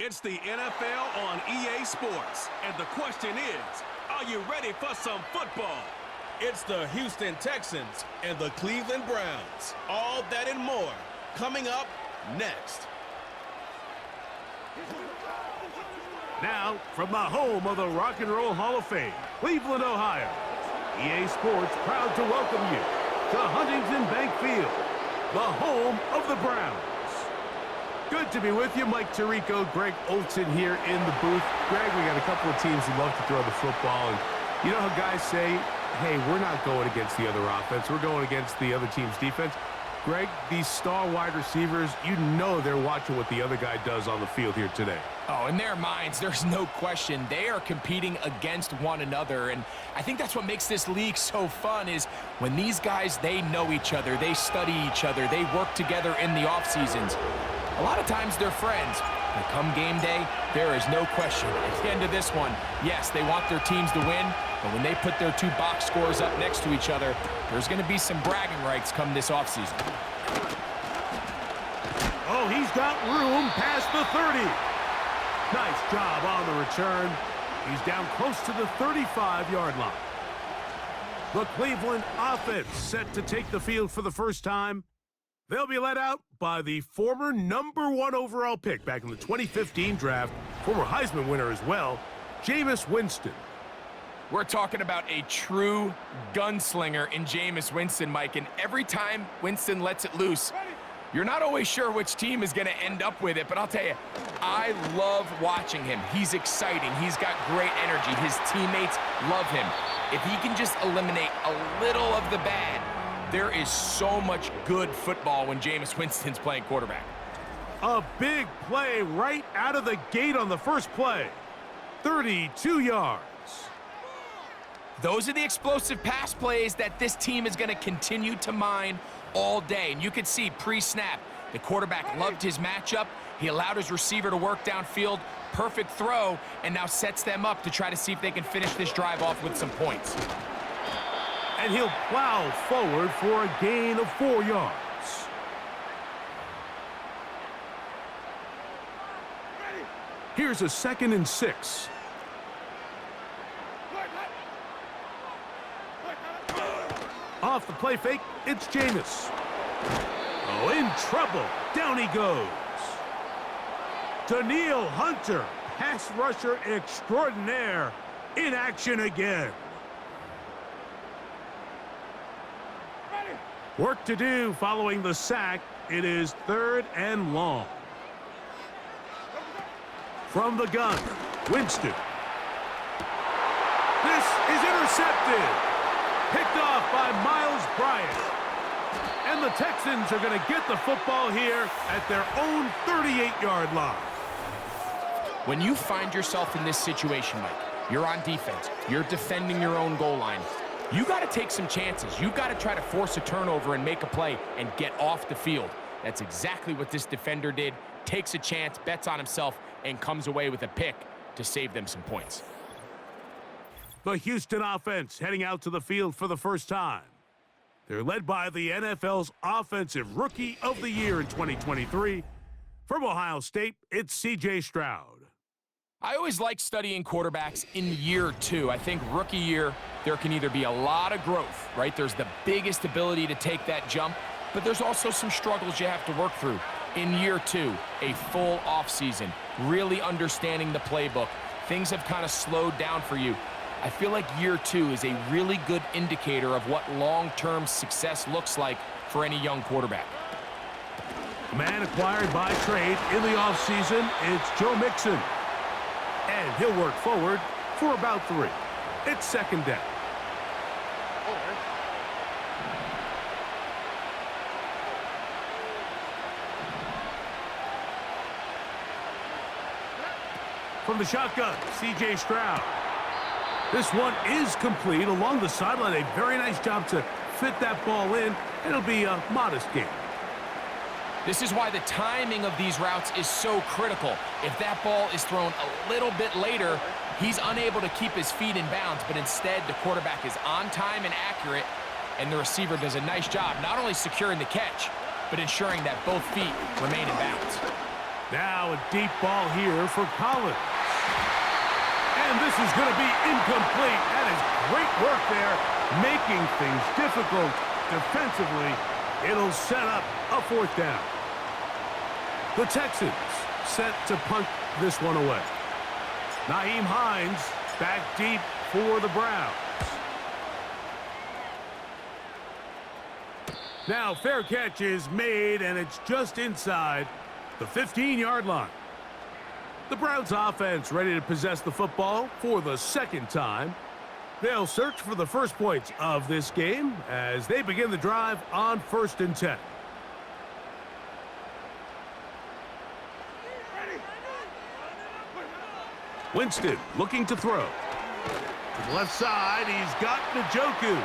It's the NFL on EA Sports, and the question is, are you ready for some football? It's the Houston Texans and the Cleveland Browns. All that and more coming up next. Now, from the home of the Rock and Roll Hall of Fame, Cleveland, Ohio, EA Sports proud to welcome you to Huntington Bank Field, the home of the Browns. Good to be with you. Mike Tirico, Greg Olson here in the booth. Greg, we got a couple of teams who love to throw the football, and you know how guys say, hey, we're not going against the other offense. We're going against the other team's defense. Greg, these star wide receivers, you know they're watching what the other guy does on the field here today. Oh, in their minds, there's no question. They are competing against one another, and I think that's what makes this league so fun is when these guys, they know each other, they study each other, they work together in the off seasons. A lot of times they're friends, but come game day, there is no question. At the end of this one, yes, they want their teams to win, but when they put their two box scores up next to each other, there's going to be some bragging rights come this offseason. Oh, he's got room past the 30. Nice job on the return. He's down close to the 35-yard line. The Cleveland offense set to take the field for the first time. They'll be led out by the former #1 overall pick back in the 2015 draft, former Heisman winner as well, Jameis Winston. We're talking about a true gunslinger in Jameis Winston, Mike, and every time Winston lets it loose, you're not always sure which team is going to end up with it, but I'll tell you, I love watching him. He's exciting. He's got great energy. His teammates love him. If he can just eliminate a little of the bad, there is so much good football when Jameis Winston's playing quarterback. A big play right out of the gate on the first play. 32 yards. Those are the explosive pass plays that this team is going to continue to mine all day. And you can see pre-snap, the quarterback loved his matchup. He allowed his receiver to work downfield. Perfect throw, and now sets them up to try to see if they can finish this drive off with some points. And he'll plow forward for a gain of 4 yards. Here's a 2nd and 6. Off the play fake, it's Jameis. Oh, in trouble. Down he goes. Danielle Hunter, pass rusher extraordinaire, in action again. Work to do following the sack. It is 3rd and long. From the gun, Winston. This is intercepted. Picked off by Miles Bryant. And the Texans are going to get the football here at their own 38-yard line. When you find yourself in this situation, Mike, you're on defense, you're defending your own goal line, you got to take some chances. You got to try to force a turnover and make a play and get off the field. That's exactly what this defender did. Takes a chance, bets on himself, and comes away with a pick to save them some points. The Houston offense heading out to the field for the first time. They're led by the NFL's Offensive Rookie of the Year in 2023. From Ohio State, it's C.J. Stroud. I always like studying quarterbacks in year 2. I think rookie year, there can either be a lot of growth, right? There's the biggest ability to take that jump, but there's also some struggles you have to work through. In year 2, a full offseason, really understanding the playbook. Things have kind of slowed down for you. I feel like year 2 is a really good indicator of what long-term success looks like for any young quarterback. A man acquired by trade in the offseason, it's Joe Mixon. And he'll work forward for about 3. It's 2nd down. From the shotgun, C.J. Stroud. This one is complete along the sideline. A very nice job to fit that ball in. It'll be a modest gain. This is why the timing of these routes is so critical. If that ball is thrown a little bit later, he's unable to keep his feet in bounds, but instead the quarterback is on time and accurate, and the receiver does a nice job not only securing the catch, but ensuring that both feet remain in bounds. Now a deep ball here for Collins. And this is going to be incomplete. That is great work there, making things difficult defensively. It'll set up a fourth down. The Texans set to punt this one away. Nyheim Hines back deep for the Browns. Now fair catch is made, and it's just inside the 15-yard line. The Browns offense ready to possess the football for the second time. They'll search for the first points of this game as they begin the drive on 1st and 10. Winston looking to throw. To the left side, he's got Njoku.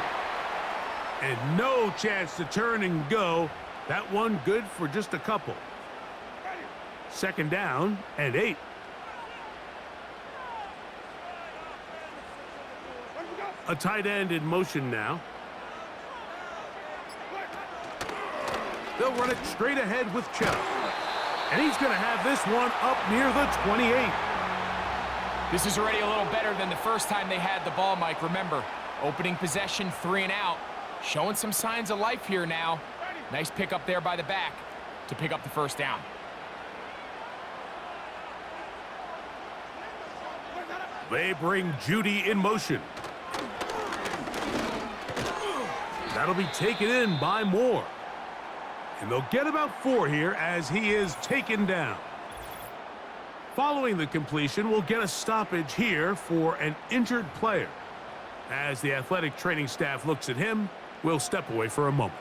And no chance to turn and go. That one good for just a couple. 2nd down and 8. A tight end in motion now. They'll run it straight ahead with Chubb. And he's going to have this one up near the 28. This is already a little better than the first time they had the ball, Mike. Remember, opening possession, 3 and out. Showing some signs of life here now. Nice pick up there by the back to pick up the first down. They bring Judy in motion. That'll be taken in by Moore. And they'll get about 4 here as he is taken down. Following the completion, we'll get a stoppage here for an injured player. As the athletic training staff looks at him, we'll step away for a moment.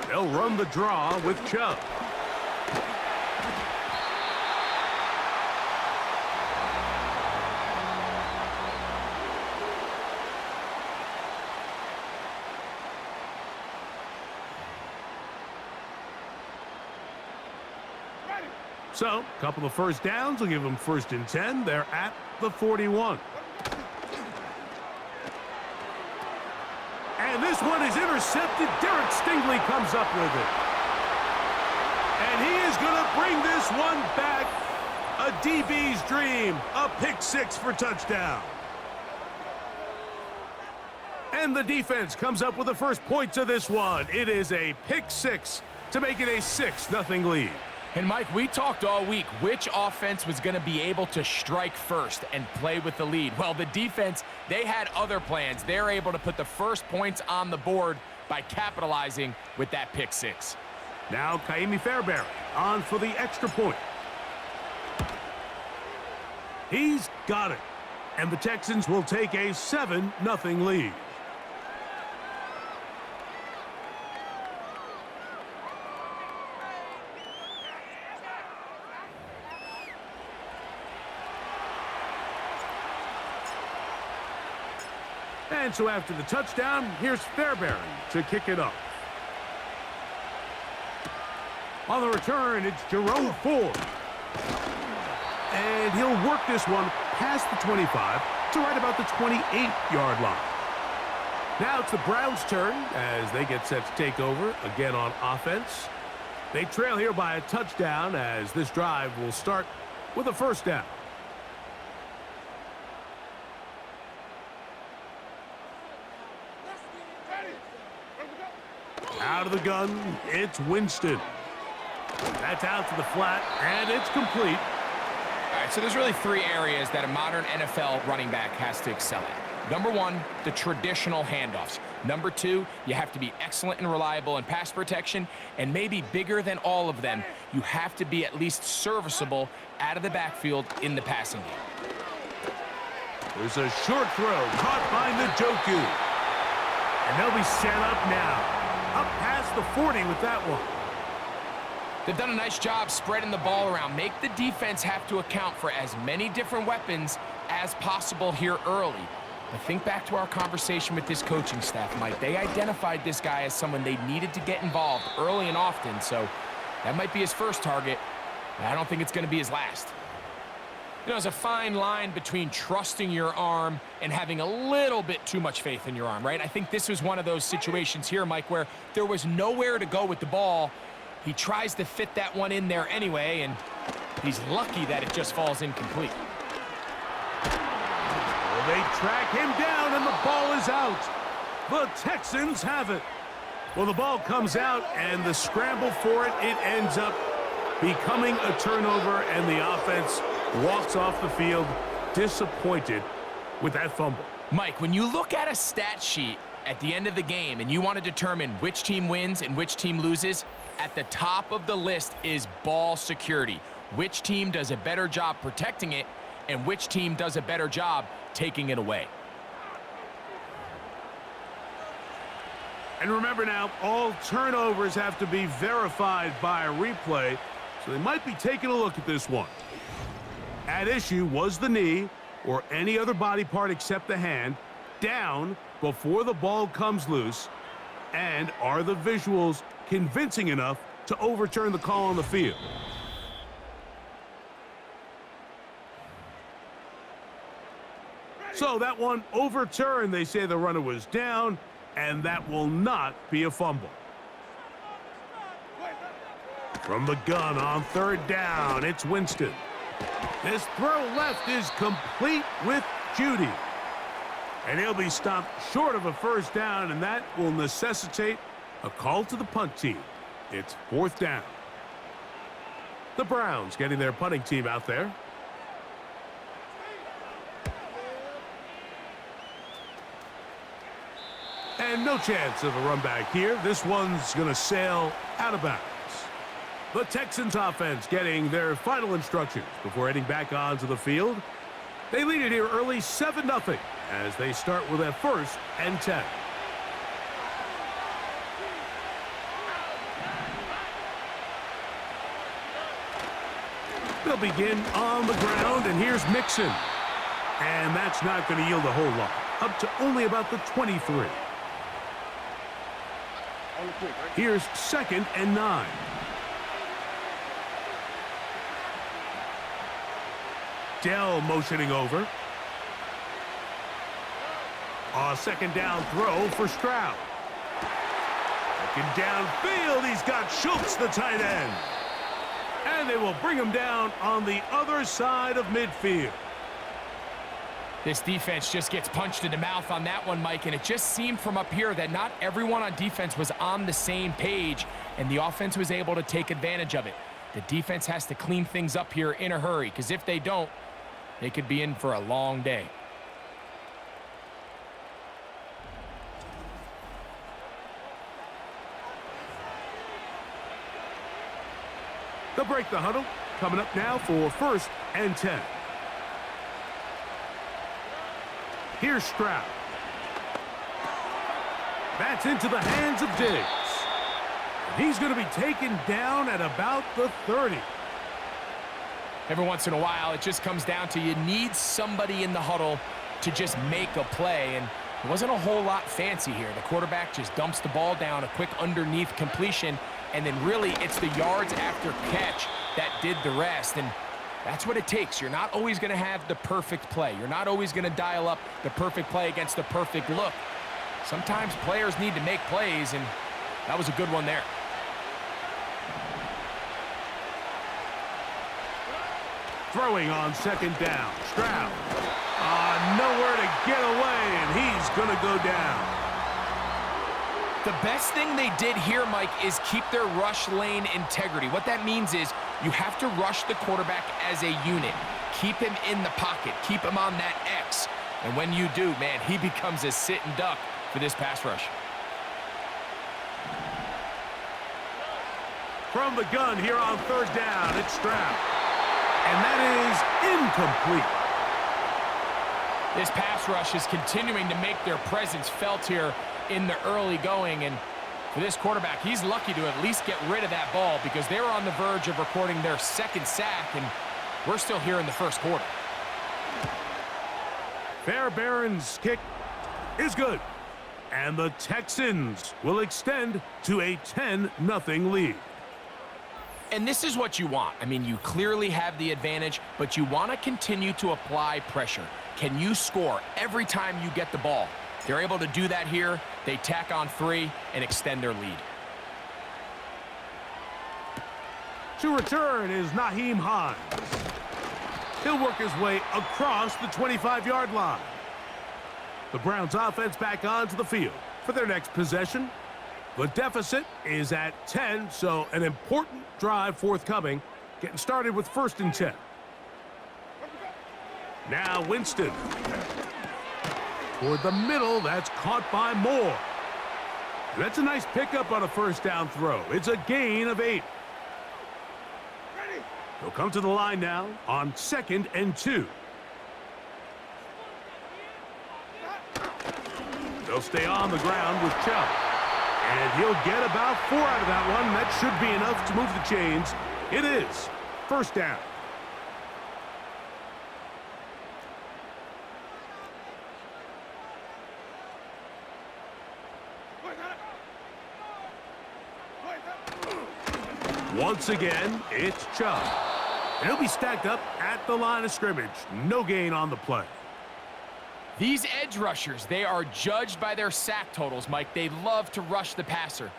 They'll run the draw with Chubb. So, a couple of first downs will give them 1st and 10. They're at the 41. And this one is intercepted. Derek Stingley comes up with it. And he is going to bring this one back. A DB's dream. A pick 6 for touchdown. And the defense comes up with the first points of this one. It is a pick 6 to make it a 6-0 lead. And, Mike, we talked all week which offense was going to be able to strike first and play with the lead. Well, the defense, they had other plans. They're able to put the first points on the board by capitalizing with that pick 6. Now, Kaimi Fairbairn on for the extra point. He's got it. And the Texans will take a 7-0 lead. And so after the touchdown, here's Fairbairn to kick it up. On the return, it's Jerome Ford. And he'll work this one past the 25 to right about the 28-yard line. Now it's the Browns' turn as they get set to take over again on offense. They trail here by a touchdown as this drive will start with a first down. Out of the gun, it's Winston. That's out to the flat, and it's complete. All right, so there's really 3 areas that a modern NFL running back has to excel at. Number 1, the traditional handoffs. Number 2, you have to be excellent and reliable in pass protection, and maybe bigger than all of them, you have to be at least serviceable out of the backfield in the passing game. There's a short throw caught by Njoku. And they'll be set up now. Up past the 40 with that one. They've done a nice job spreading the ball around. Make the defense have to account for as many different weapons as possible here early. But think back to our conversation with this coaching staff, Mike. They identified this guy as someone they needed to get involved early and often, so that might be his first target, but I don't think it's going to be his last. There's a fine line between trusting your arm and having a little bit too much faith in your arm, right? I think this was one of those situations here, Mike, where there was nowhere to go with the ball. He tries to fit that one in there anyway, and he's lucky that it just falls incomplete. Well, they track him down, and the ball is out. The Texans have it. Well, the ball comes out, and the scramble for it, it ends up becoming a turnover, and the offense walks off the field disappointed with that fumble. Mike, when you look at a stat sheet at the end of the game and you want to determine which team wins and which team loses, at the top of the list is ball security. Which team does a better job protecting it and which team does a better job taking it away. And remember now, all turnovers have to be verified by a replay, so they might be taking a look at this one. At issue was the knee, or any other body part except the hand, down before the ball comes loose, and are the visuals convincing enough to overturn the call on the field? So that one overturned. They say the runner was down, and that will not be a fumble. From the gun on third down, it's Winston. This throw left is complete with Judy. And he'll be stopped short of a first down, and that will necessitate a call to the punt team. It's fourth down. The Browns getting their punting team out there. And no chance of a run back here. This one's going to sail out of bounds. The Texans offense getting their final instructions before heading back onto the field. They lead it here early 7-0 as they start with a 1st and 10. They'll begin on the ground, and here's Mixon. And that's not going to yield a whole lot. Up to only about the 23. Here's 2nd and 9. Dell motioning over. A 2nd down throw for Stroud. Looking downfield, he's got Schultz, the tight end. And they will bring him down on the other side of midfield. This defense just gets punched in the mouth on that one, Mike, and it just seemed from up here that not everyone on defense was on the same page, and the offense was able to take advantage of it. The defense has to clean things up here in a hurry, because if they don't, they could be in for a long day. They'll break the huddle. Coming up now for 1st and 10. Here's Stroud. That's into the hands of Diggs. He's going to be taken down at about the 30. Every once in a while, it just comes down to you need somebody in the huddle to just make a play, and it wasn't a whole lot fancy here. The quarterback just dumps the ball down, a quick underneath completion, and then really it's the yards after catch that did the rest, and that's what it takes. You're not always going to have the perfect play. You're not always going to dial up the perfect play against the perfect look. Sometimes players need to make plays, and that was a good one there. Throwing on 2nd down. Stroud. Nowhere to get away, and he's going to go down. The best thing they did here, Mike, is keep their rush lane integrity. What that means is you have to rush the quarterback as a unit. Keep him in the pocket. Keep him on that X. And when you do, man, he becomes a sit and duck for this pass rush. From the gun here on 3rd down, it's Stroud. And that is incomplete. This pass rush is continuing to make their presence felt here in the early going, and for this quarterback, he's lucky to at least get rid of that ball because they were on the verge of recording their 2nd sack, and we're still here in the 1st quarter. Fairbairn's kick is good, and the Texans will extend to a 10-0 lead. And this is what you want. I mean, you clearly have the advantage, but you want to continue to apply pressure. Can you score every time you get the ball? They're able to do that here. They tack on 3 and extend their lead. To return is Nyheim Hines. He'll work his way across the 25-yard line. The Browns offense back onto the field for their next possession. The deficit is at 10, so an important drive forthcoming. Getting started with 1st and 10. Now Winston. Toward the middle, that's caught by Moore. That's a nice pickup on a 1st down throw. It's a gain of 8. They'll come to the line now on 2nd and 2. They'll stay on the ground with Chubb. And he'll get about 4 out of that one. That should be enough to move the chains. It is 1st down. Once again, it's Chubb. And he'll be stacked up at the line of scrimmage. No gain on the play. These edge rushers, they are judged by their sack totals, Mike. They love to rush the passer.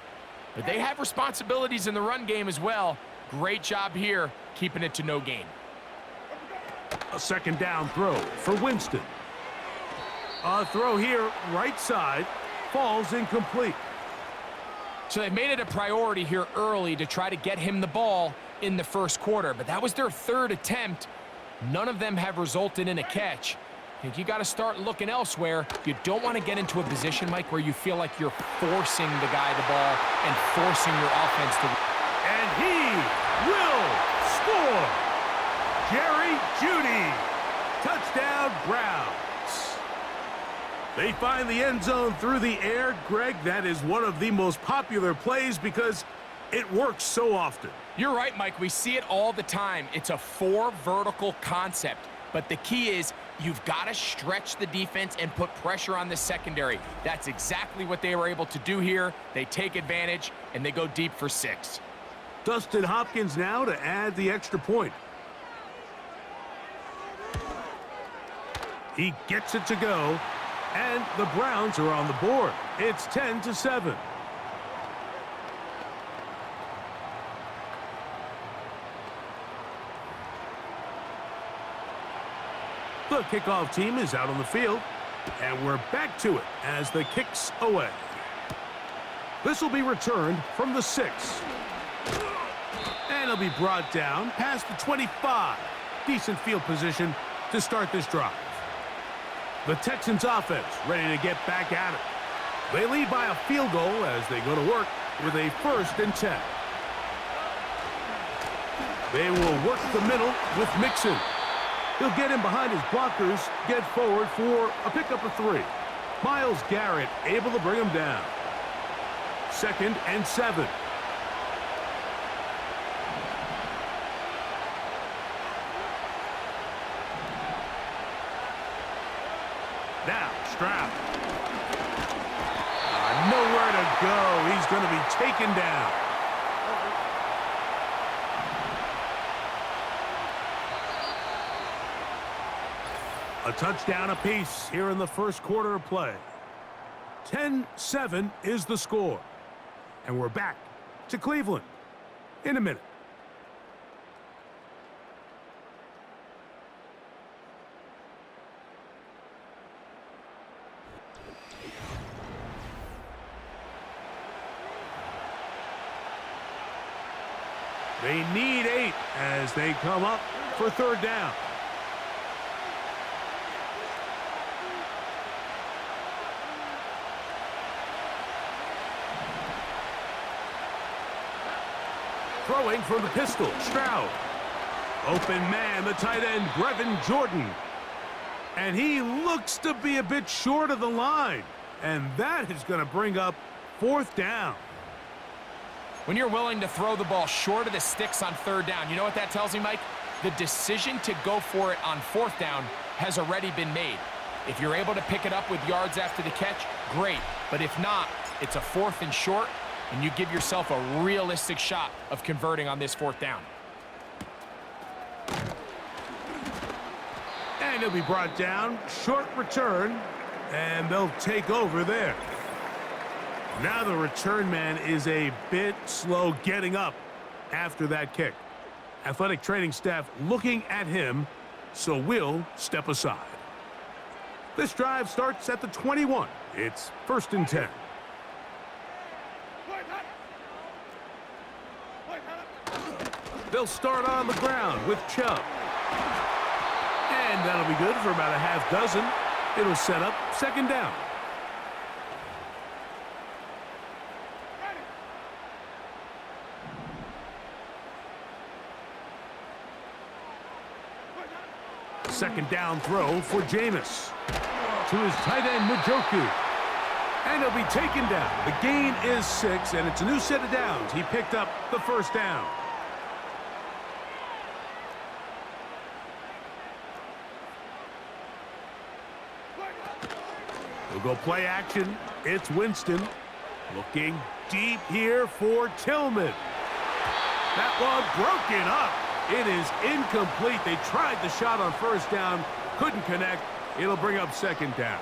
But they have responsibilities in the run game as well. Great job here, keeping it to no gain. A 2nd down throw for Winston. A throw here, right side, falls incomplete. So they made it a priority here early to try to get him the ball in the 1st quarter. But that was their 3rd attempt. None of them have resulted in a catch. I think you got to start looking elsewhere. You don't want to get into a position, Mike, where you feel like you're forcing the guy the ball and forcing your offense to. And he will score. Jerry Jeudy. Touchdown, Browns. They find the end zone through the air. Greg, that is one of the most popular plays because it works so often. You're right, Mike. We see it all the time. It's a 4 vertical concept. But the key is you've got to stretch the defense and put pressure on the secondary. That's exactly what they were able to do here. They take advantage, and they go deep for 6. Dustin Hopkins now to add the extra point. He gets it to go, and the Browns are on the board. It's 10-7. The kickoff team is out on the field, and we're back to it as the kick's away. This will be returned from the 6. And it'll be brought down past the 25. Decent field position to start this drive. The Texans offense ready to get back at it. They lead by a field goal as they go to work with a 1st and 10. They will work the middle with Mixon. He'll get in behind his blockers, get forward for a pickup of 3. Myles Garrett able to bring him down. 2nd and 7. Now, Stroud. Nowhere to go. He's going to be taken down. A touchdown apiece here in the 1st quarter of play. 10-7 is the score. And we're back to Cleveland in a minute. They need 8 as they come up for 3rd down. Throwing from the pistol, Stroud. Open man, the tight end, Brevin Jordan. And he looks to be a bit short of the line. And that is going to bring up 4th down. When you're willing to throw the ball short of the sticks on 3rd down, you know what that tells me, Mike? The decision to go for it on 4th down has already been made. If you're able to pick it up with yards after the catch, great. But if not, it's a 4th and short, and you give yourself a realistic shot of converting on this 4th down. And he'll be brought down. Short return. And they'll take over there. Now the return man is a bit slow getting up after that kick. Athletic training staff looking at him, so we'll step aside. This drive starts at the 21. It's 1st and 10. They'll start on the ground with Chubb. And that'll be good for about a half dozen. It'll set up 2nd down. Second down throw for Jameis. To his tight end, Njoku. And he'll be taken down. The gain is 6, and it's a new set of downs. He picked up the 1st down. We'll go play action. It's Winston. Looking deep here for Tillman. That one broken up. It is incomplete. They tried the shot on 1st down. Couldn't connect. It'll bring up 2nd down.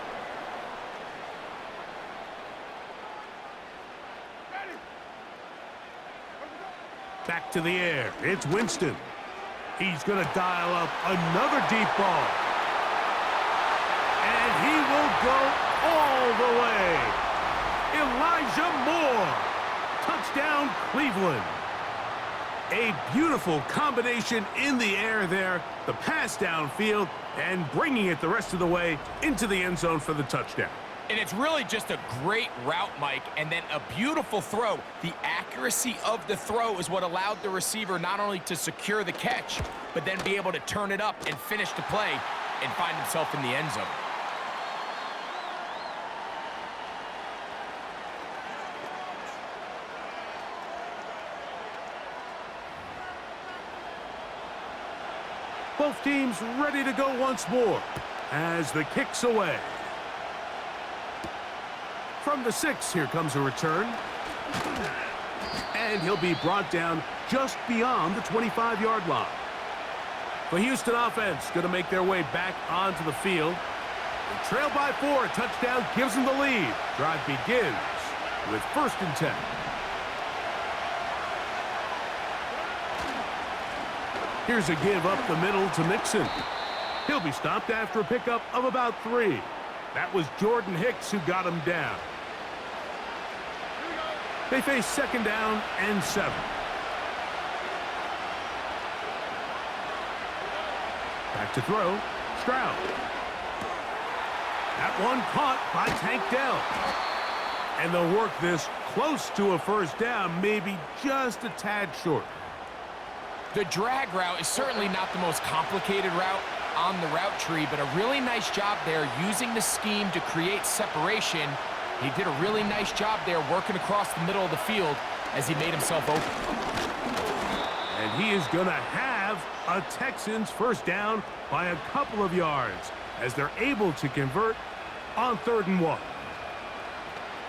Back to the air. It's Winston. He's going to dial up another deep ball. And he will go all the way. Elijah Moore. Touchdown, Cleveland. A beautiful combination in the air there. The pass downfield and bringing it the rest of the way into the end zone for the touchdown. And it's really just a great route, Mike, and then a beautiful throw. The accuracy of the throw is what allowed the receiver not only to secure the catch, but then be able to turn it up and finish the play and find himself in the end zone. Both teams ready to go once more as the kick's away. From the 6, here comes a return. And he'll be brought down just beyond the 25-yard line. The Houston offense going to make their way back onto the field. They trail by 4. A touchdown gives them the lead. Drive begins with 1st and 10. Here's a give up the middle to Mixon. He'll be stopped after a pickup of about 3. That was Jordan Hicks who got him down. They face 2nd down and 7. Back to throw. Stroud. That one caught by Tank Dell. And they'll work this close to a 1st down, maybe just a tad short. The drag route is certainly not the most complicated route on the route tree, but a really nice job there using the scheme to create separation. He did a really nice job there working across the middle of the field as he made himself open. And he is going to have a Texans 1st down by a couple of yards as they're able to convert on 3rd and 1.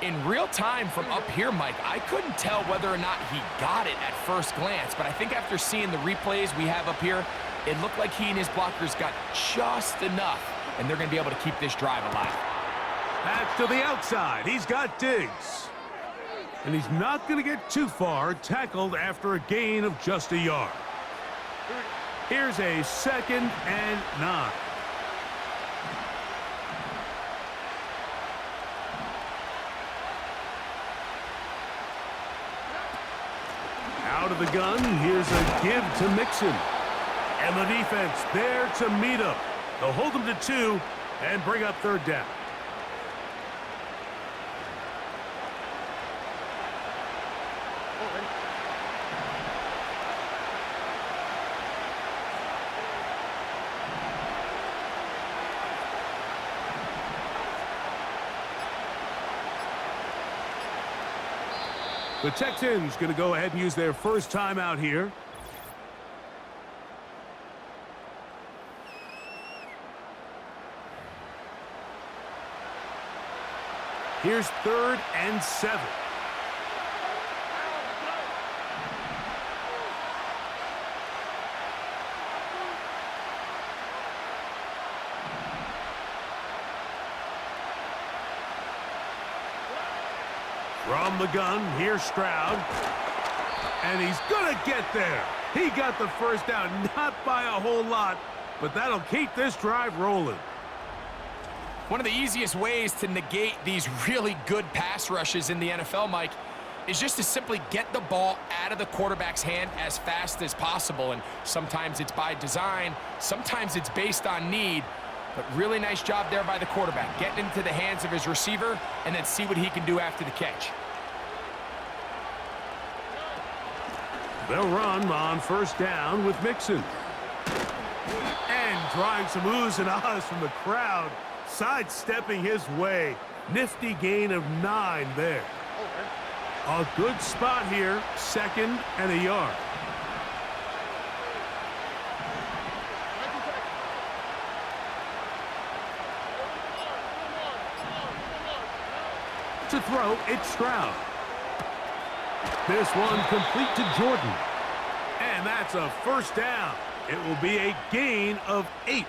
In real time from up here, Mike, I couldn't tell whether or not he got it at first glance, but I think after seeing the replays we have up here, it looked like he and his blockers got just enough, and they're going to be able to keep this drive alive. Back to the outside. He's got Diggs. And he's not going to get too far, tackled after a gain of just a yard. Here's a 2nd and 9. Out of the gun, here's a give to Mixon. And the defense there to meet him. They'll hold him to 2 and bring up 3rd down. The Texans going to go ahead and use their first timeout here. Here's 3rd and 7. From the gun, here's Stroud. And he's going to get there. He got the first down, not by a whole lot, but that'll keep this drive rolling. One of the easiest ways to negate these really good pass rushes in the NFL, Mike, is just to simply get the ball out of the quarterback's hand as fast as possible. And sometimes it's by design, sometimes it's based on need. But really nice job there by the quarterback, getting into the hands of his receiver and then see what he can do after the catch. They'll run on first down with Mixon. And drawing some oohs and ahs from the crowd, sidestepping his way. Nifty gain of 9 there. A good spot here, 2nd and a yard. To throw, it's Stroud. This one complete to Jordan. And that's a first down. It will be a gain of 8.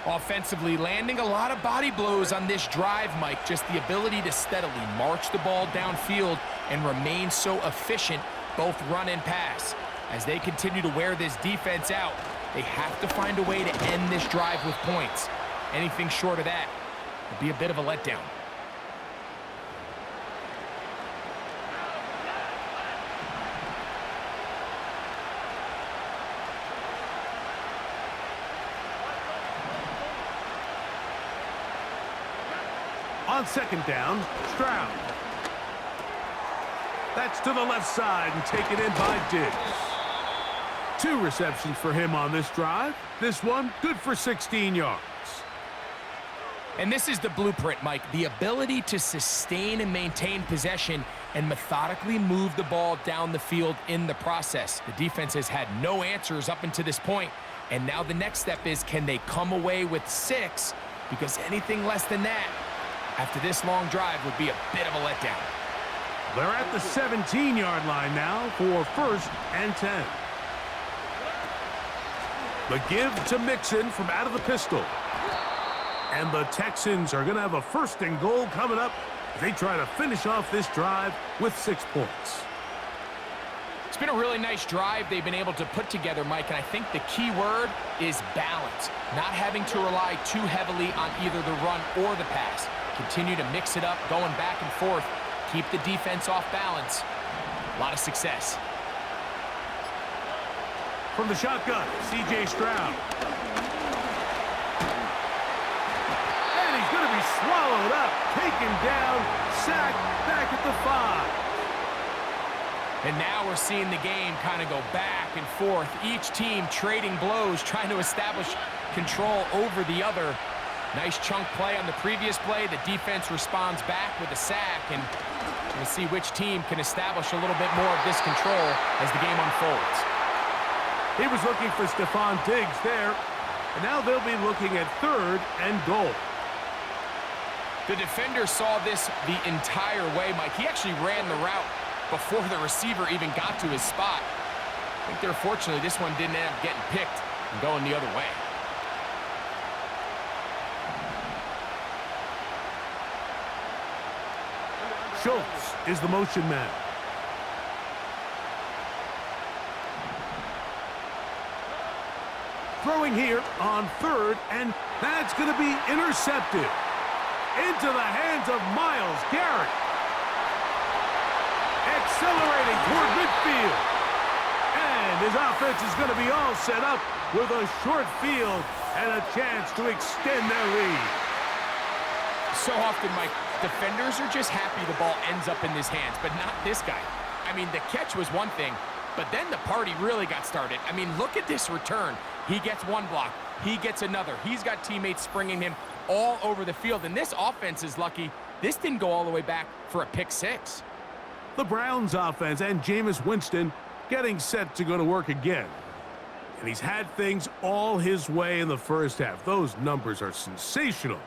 Offensively, landing a lot of body blows on this drive, Mike. Just the ability to steadily march the ball downfield and remain so efficient, both run and pass. As they continue to wear this defense out, they have to find a way to end this drive with points. Anything short of that would be a bit of a letdown. On 2nd down, Stroud. That's to the left side and taken in by Diggs. 2 receptions for him on this drive. This one good for 16 yards. And this is the blueprint, Mike. The ability to sustain and maintain possession and methodically move the ball down the field in the process. The defense has had no answers up until this point, and now the next step is, can they come away with 6? Because anything less than that after this long drive would be a bit of a letdown. They're at the 17-yard line now for 1st and 10. The give to Mixon from out of the pistol. And the Texans are going to have a 1st and goal coming up as they try to finish off this drive with 6 points. It's been a really nice drive they've been able to put together, Mike, and I think the key word is balance. Not having to rely too heavily on either the run or the pass. Continue to mix it up, going back and forth. Keep the defense off balance. A lot of success. From the shotgun, C.J. Stroud. And he's going to be swallowed up, taken down, sacked back at the 5. And now we're seeing the game kind of go back and forth. Each team trading blows, trying to establish control over the other. Nice chunk play on the previous play. The defense responds back with a sack, and we'll see which team can establish a little bit more of this control as the game unfolds. He was looking for Stephon Diggs there, and now they'll be looking at 3rd and goal. The defender saw this the entire way, Mike. He actually ran the route before the receiver even got to his spot. I think fortunately this one didn't end up getting picked and going the other way. Schultz is the motion man. Throwing here on 3rd, and that's going to be intercepted. Into the hands of Myles Garrett. Accelerating toward midfield. And his offense is going to be all set up with a short field and a chance to extend their lead. So often, Mike, defenders are just happy the ball ends up in his hands, but not this guy. I mean, the catch was one thing, but then the party really got started. I mean, look at this return. He gets one block. He gets another. He's got teammates springing him all over the field, and this offense is lucky this didn't go all the way back for a pick 6. The Browns offense and Jameis Winston getting set to go to work again. And he's had things all his way in the first half. Those numbers are sensational.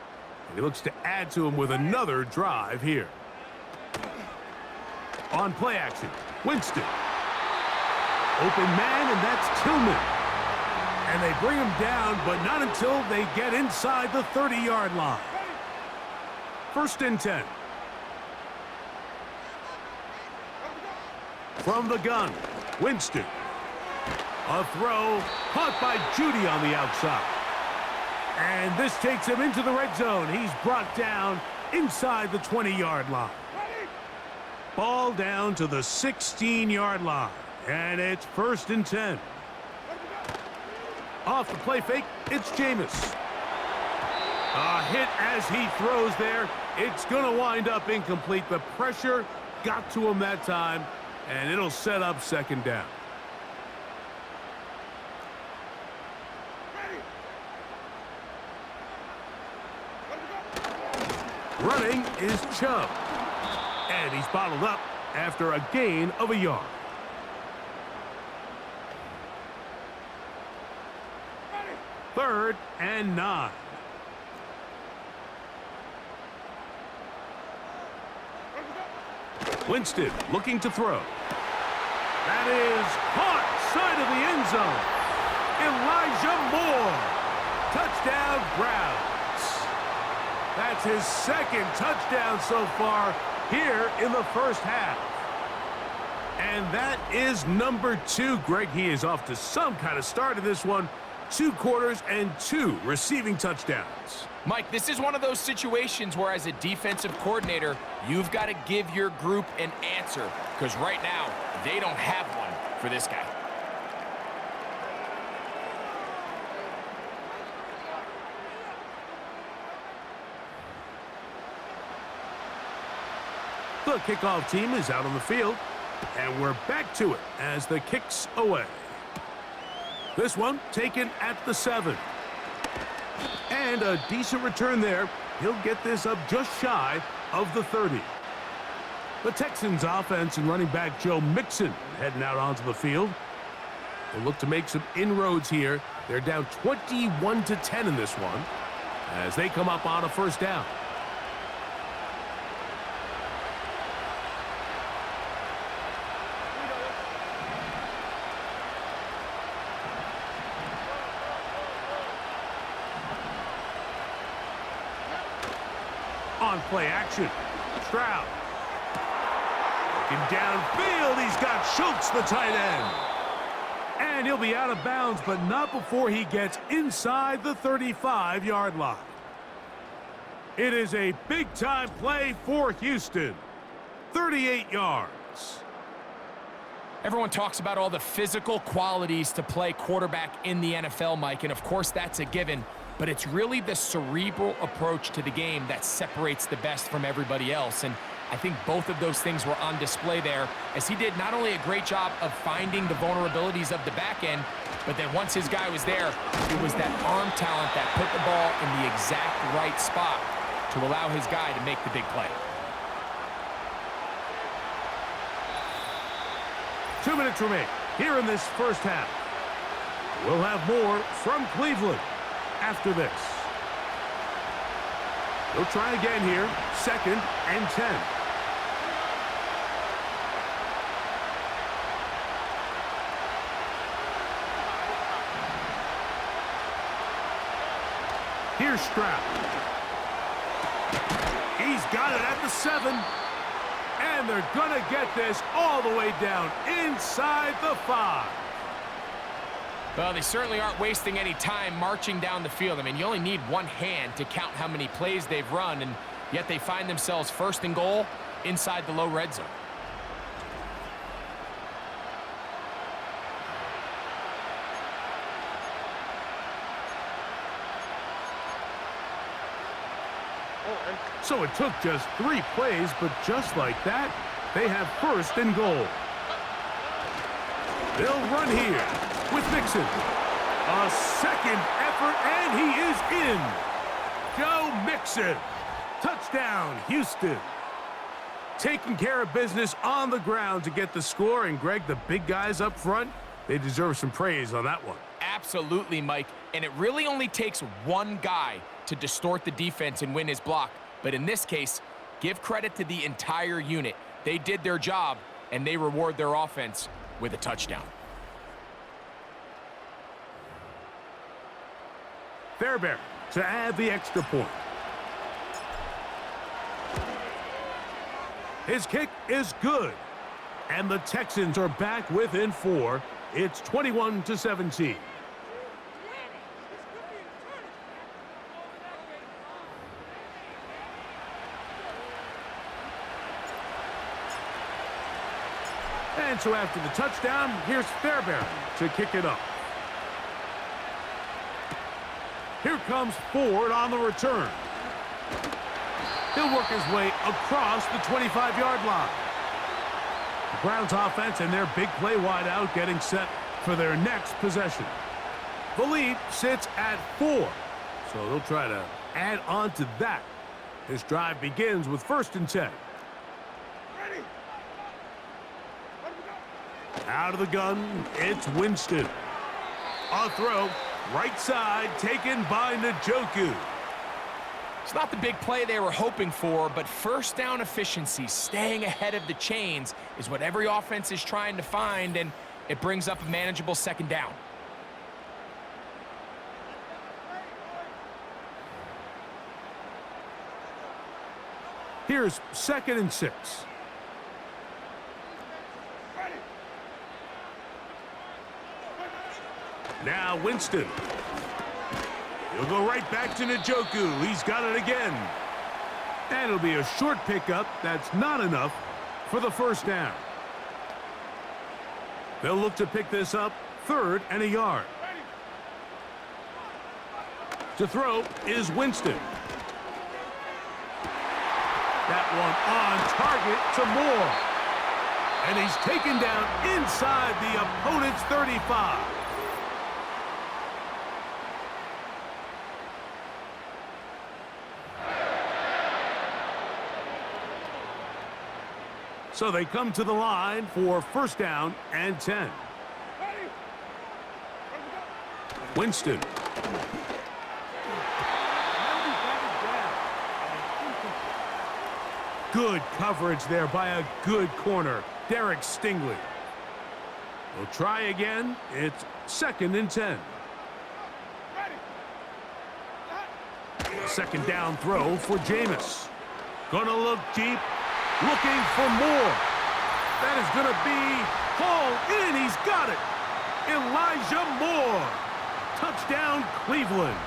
And he looks to add to them with another drive here. On play action, Winston. Open man, and that's Tillman. And they bring him down, but not until they get inside the 30-yard line. 1st and 10. From the gun, Winston. A throw caught by Judy on the outside. And this takes him into the red zone. He's brought down inside the 20-yard line. Ball down to the 16-yard line. And it's 1st and 10. Off the play fake, it's Jameis. A hit as he throws there. It's going to wind up incomplete. The pressure got to him that time, and it'll set up 2nd down. Running is Chubb. And he's bottled up after a gain of a yard. Third and 9. Winston looking to throw. That is caught side of the end zone. Elijah Moore. Touchdown Browns. That's his 2nd touchdown so far here in the first half. And that is number 2. Greg, he is off to some kind of start in this one. 2 quarters and 2 receiving touchdowns. Mike, this is one of those situations where as a defensive coordinator, you've got to give your group an answer, because right now, they don't have one for this guy. The kickoff team is out on the field, and we're back to it as the kick's away. This one taken at the 7. And a decent return there. He'll get this up just shy of the 30. The Texans offense and running back Joe Mixon heading out onto the field. They look to make some inroads here. They're down 21-10 in this one as they come up on a 1st down. On play action, Stroud. Looking downfield, he's got Schultz, the tight end. And he'll be out of bounds, but not before he gets inside the 35-yard line. It is a big-time play for Houston. 38 yards. Everyone talks about all the physical qualities to play quarterback in the NFL, Mike, and of course that's a given. But it's really the cerebral approach to the game that separates the best from everybody else. And I think both of those things were on display there, as he did not only a great job of finding the vulnerabilities of the back end, but then once his guy was there, it was that arm talent that put the ball in the exact right spot to allow his guy to make the big play. 2 minutes remain here in this first half. We'll have more from Cleveland after this. They'll try again here. 2nd and 10. Here's Stroud. He's got it at the 7. And they're going to get this all the way down inside the 5. Well, they certainly aren't wasting any time marching down the field. I mean, you only need one hand to count how many plays they've run, and yet they find themselves 1st and goal inside the low red zone. So it took just 3 plays, but just like that, they have 1st and goal. They'll run here with Mixon. A 2nd effort, and he is in. Joe Mixon. Touchdown, Houston. Taking care of business on the ground to get the score. And, Greg, the big guys up front, they deserve some praise on that one. Absolutely, Mike. And it really only takes one guy to distort the defense and win his block. But in this case, give credit to the entire unit. They did their job, and they reward their offense with a touchdown. Fairbairn to add the extra point. His kick is good. And the Texans are back within 4. It's 21-17. And so after the touchdown, here's Fairbairn to kick it up. Here comes Ford on the return. He'll work his way across the 25-yard line. The Browns offense and their big play wideout getting set for their next possession. The lead sits at 4, so they'll try to add on to that. This drive begins with 1st and 10. Out of the gun, it's Winston. A throw, right side, taken by Njoku. It's not the big play they were hoping for, but first down efficiency, staying ahead of the chains, is what every offense is trying to find, and it brings up a manageable 2nd down. Here's 2nd and 6. Now Winston. He'll go right back to Njoku. He's got it again. And it'll be a short pickup. That's not enough for the 1st down. They'll look to pick this up 3rd and a yard. To throw is Winston. That one on target to Moore. And he's taken down inside the opponent's 35. So they come to the line for 1st down and 10. Winston. Good coverage there by a good corner, Derek Stingley. We'll try again. It's 2nd and 10. 2nd down throw for Jameis. Gonna look deep. Looking for more. That is going to be hauled in. He's got it. Elijah Moore. Touchdown, Cleveland.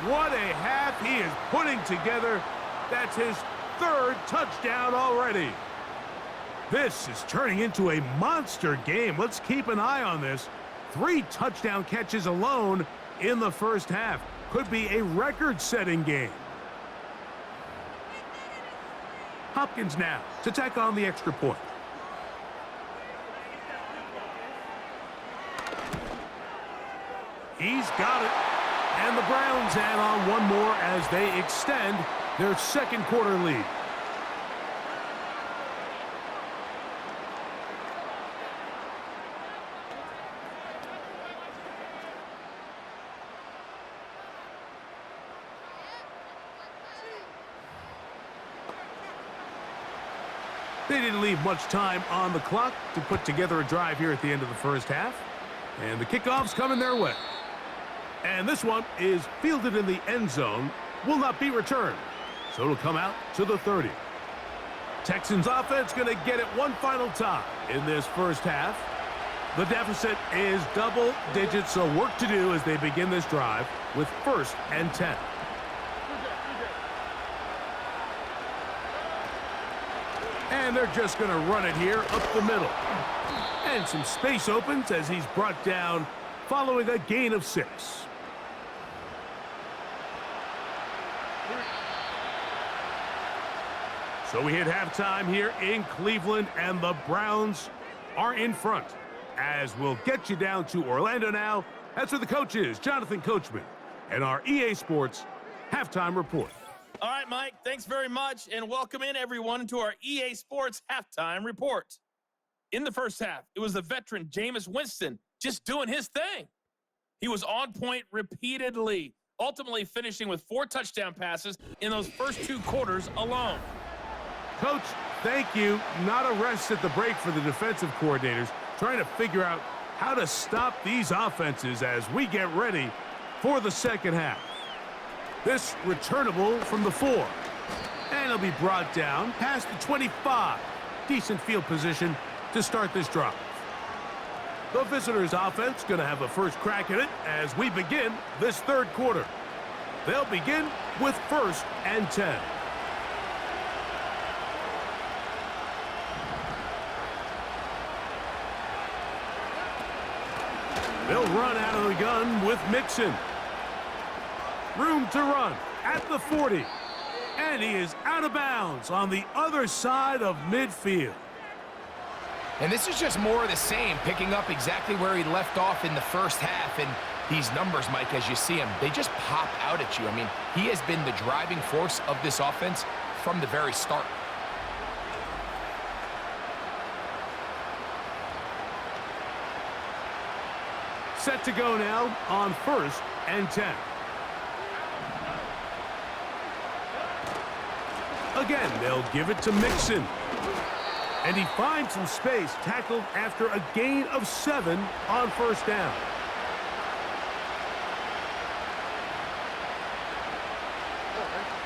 What a half he is putting together. That's his 3rd touchdown already. This is turning into a monster game. Let's keep an eye on this. 3 touchdown catches alone in the 1st half. Could be a record-setting game. Hopkins now to tack on the extra point. He's got it. And the Browns add on one more as they extend their 2nd quarter lead. They didn't leave much time on the clock to put together a drive here at the end of the 1st half. And the kickoff's coming their way. And this one is fielded in the end zone, will not be returned. So it'll come out to the 30. Texans offense going to get it one final time in this 1st half. The deficit is double digits, so work to do as they begin this drive with 1st and 10. And they're just going to run it here up the middle. And some space opens as he's brought down following a gain of 6. So we hit halftime here in Cleveland, and the Browns are in front. As we'll get you down to Orlando now. That's where the coach is, Jonathan Coachman, and our EA Sports Halftime Report. All right, Mike, thanks very much, and welcome in, everyone, to our EA Sports Halftime Report. In the 1st half, it was the veteran Jameis Winston just doing his thing. He was on point repeatedly, ultimately finishing with 4 touchdown passes in those first 2 quarters alone. Coach, thank you. Not a rest at the break for the defensive coordinators, trying to figure out how to stop these offenses as we get ready for the 2nd half. This returnable from the 4. And it'll be brought down past the 25. Decent field position to start this drive. The visitors' offense going to have a first crack at it as we begin this third quarter. They'll begin with 1st and 10. They'll run out of the gun with Mixon. Room to run at the 40. And he is out of bounds on the other side of midfield. And this is just more of the same, picking up exactly where he left off in the first half. And these numbers, Mike, as you see him, they just pop out at you. I mean, he has been the driving force of this offense from the very start. Set to go now on 1st and 10. Again, they'll give it to Mixon. And he finds some space, tackled after a gain of 7 on 1st down.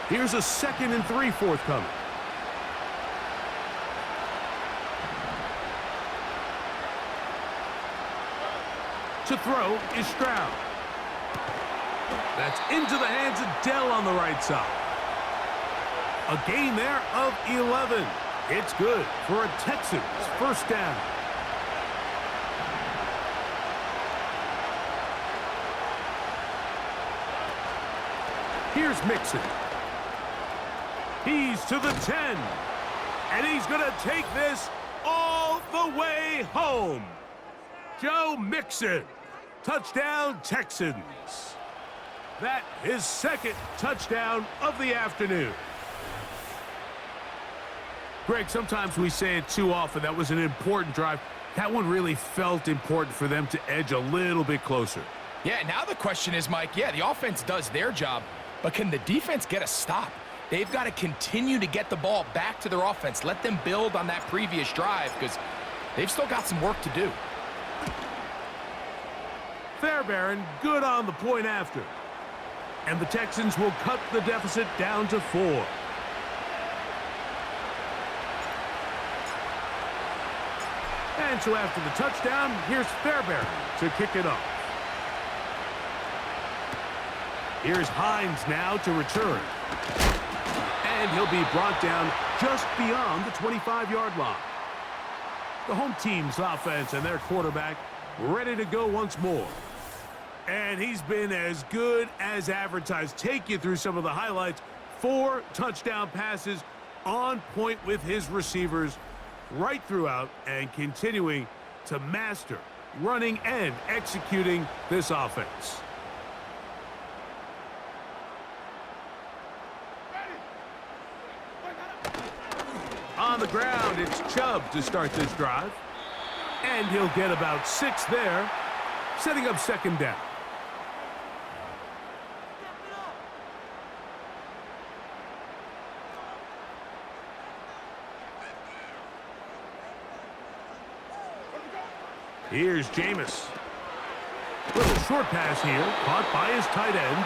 Here's a 2nd and 3 forthcoming. To throw is Stroud. That's into the hands of Dell on the right side. A gain there of 11. It's good for a Texans 1st down. Here's Mixon. He's to the 10. And he's going to take this all the way home. Joe Mixon. Touchdown, Texans. That is 2nd touchdown of the afternoon. Greg, sometimes we say it too often. That was an important drive. That one really felt important for them to edge a little bit closer. Yeah, now the question is, Mike, yeah, the offense does their job, but can the defense get a stop? They've got to continue to get the ball back to their offense. Let them build on that previous drive because they've still got some work to do. Fairbairn good on the point after. And the Texans will cut the deficit down to 4. And so after the touchdown, here's Fairbairn to kick it off. Here's Hines now to return. And he'll be brought down just beyond the 25-yard line. The home team's offense and their quarterback ready to go once more. And he's been as good as advertised. Take you through some of the highlights. 4 touchdown passes on point with his receivers right throughout and continuing to master running and executing this offense. On the ground, it's Chubb to start this drive. And he'll get about 6 there, setting up 2nd down. Here's Jameis. Little short pass here, caught by his tight end.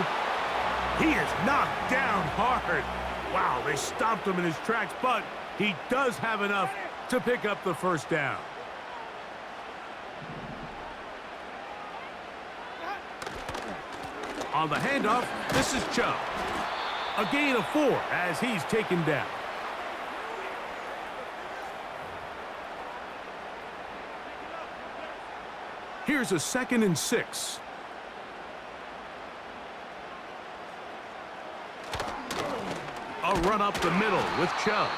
He is knocked down hard. Wow, they stopped him in his tracks, but he does have enough to pick up the 1st down. On the handoff, this is Chubb. A gain of 4 as he's taken down. Here's a 2nd and 6. A run up the middle with Chubb.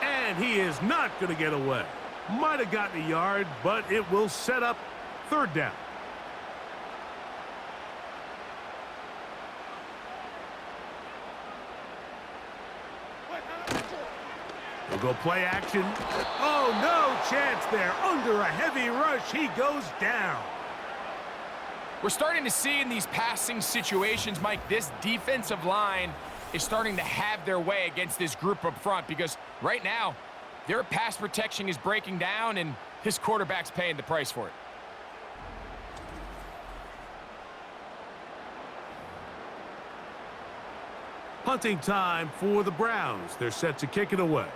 And he is not going to get away. Might have gotten a yard, but it will set up 3rd down. He'll go play action. Oh, no chance there. Under a heavy rush, he goes down. We're starting to see in these passing situations, Mike, this defensive line is starting to have their way against this group up front because right now, their pass protection is breaking down and his quarterback's paying the price for it. Punting time for the Browns. They're set to kick it away.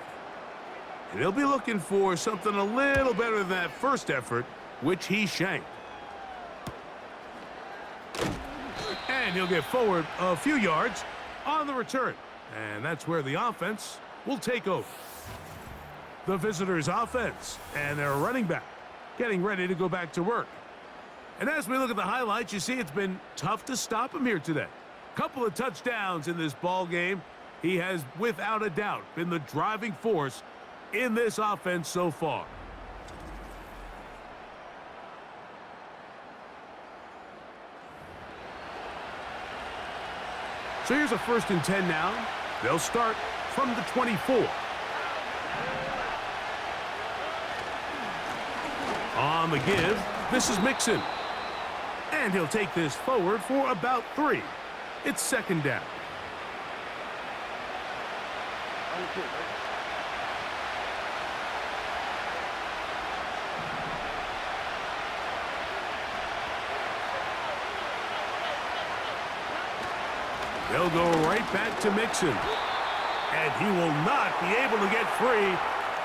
And he'll be looking for something a little better than that first effort, which he shanked. And he'll get forward a few yards on the return. And that's where the offense will take over. The visitors' offense and their running back getting ready to go back to work. And as we look at the highlights, you see it's been tough to stop him here today. Couple of touchdowns in this ball game. He has, without a doubt, been the driving force in this offense so far. So here's a 1st and 10 now. They'll start from the 24. On the give, this is Mixon. And he'll take this forward for about 3. It's 2nd down. They'll go right back to Mixon. And he will not be able to get free,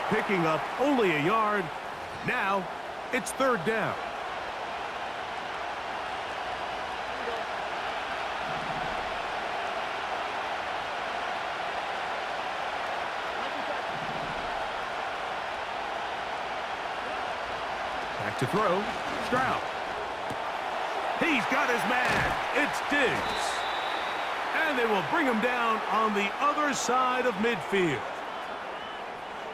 picking up only a yard. Now, it's 3rd down. Back to throw, Stroud. He's got his man. It's Diggs. And they will bring him down on the other side of midfield.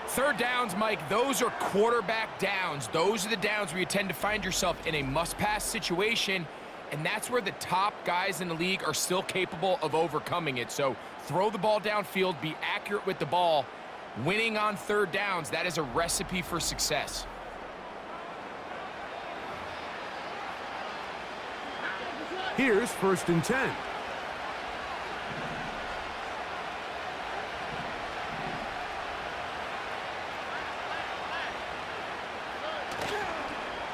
3rd downs, Mike, those are quarterback downs. Those are the downs where you tend to find yourself in a must-pass situation, and that's where the top guys in the league are still capable of overcoming it. So throw the ball downfield, be accurate with the ball. Winning on 3rd downs, that is a recipe for success. Here's 1st and 10.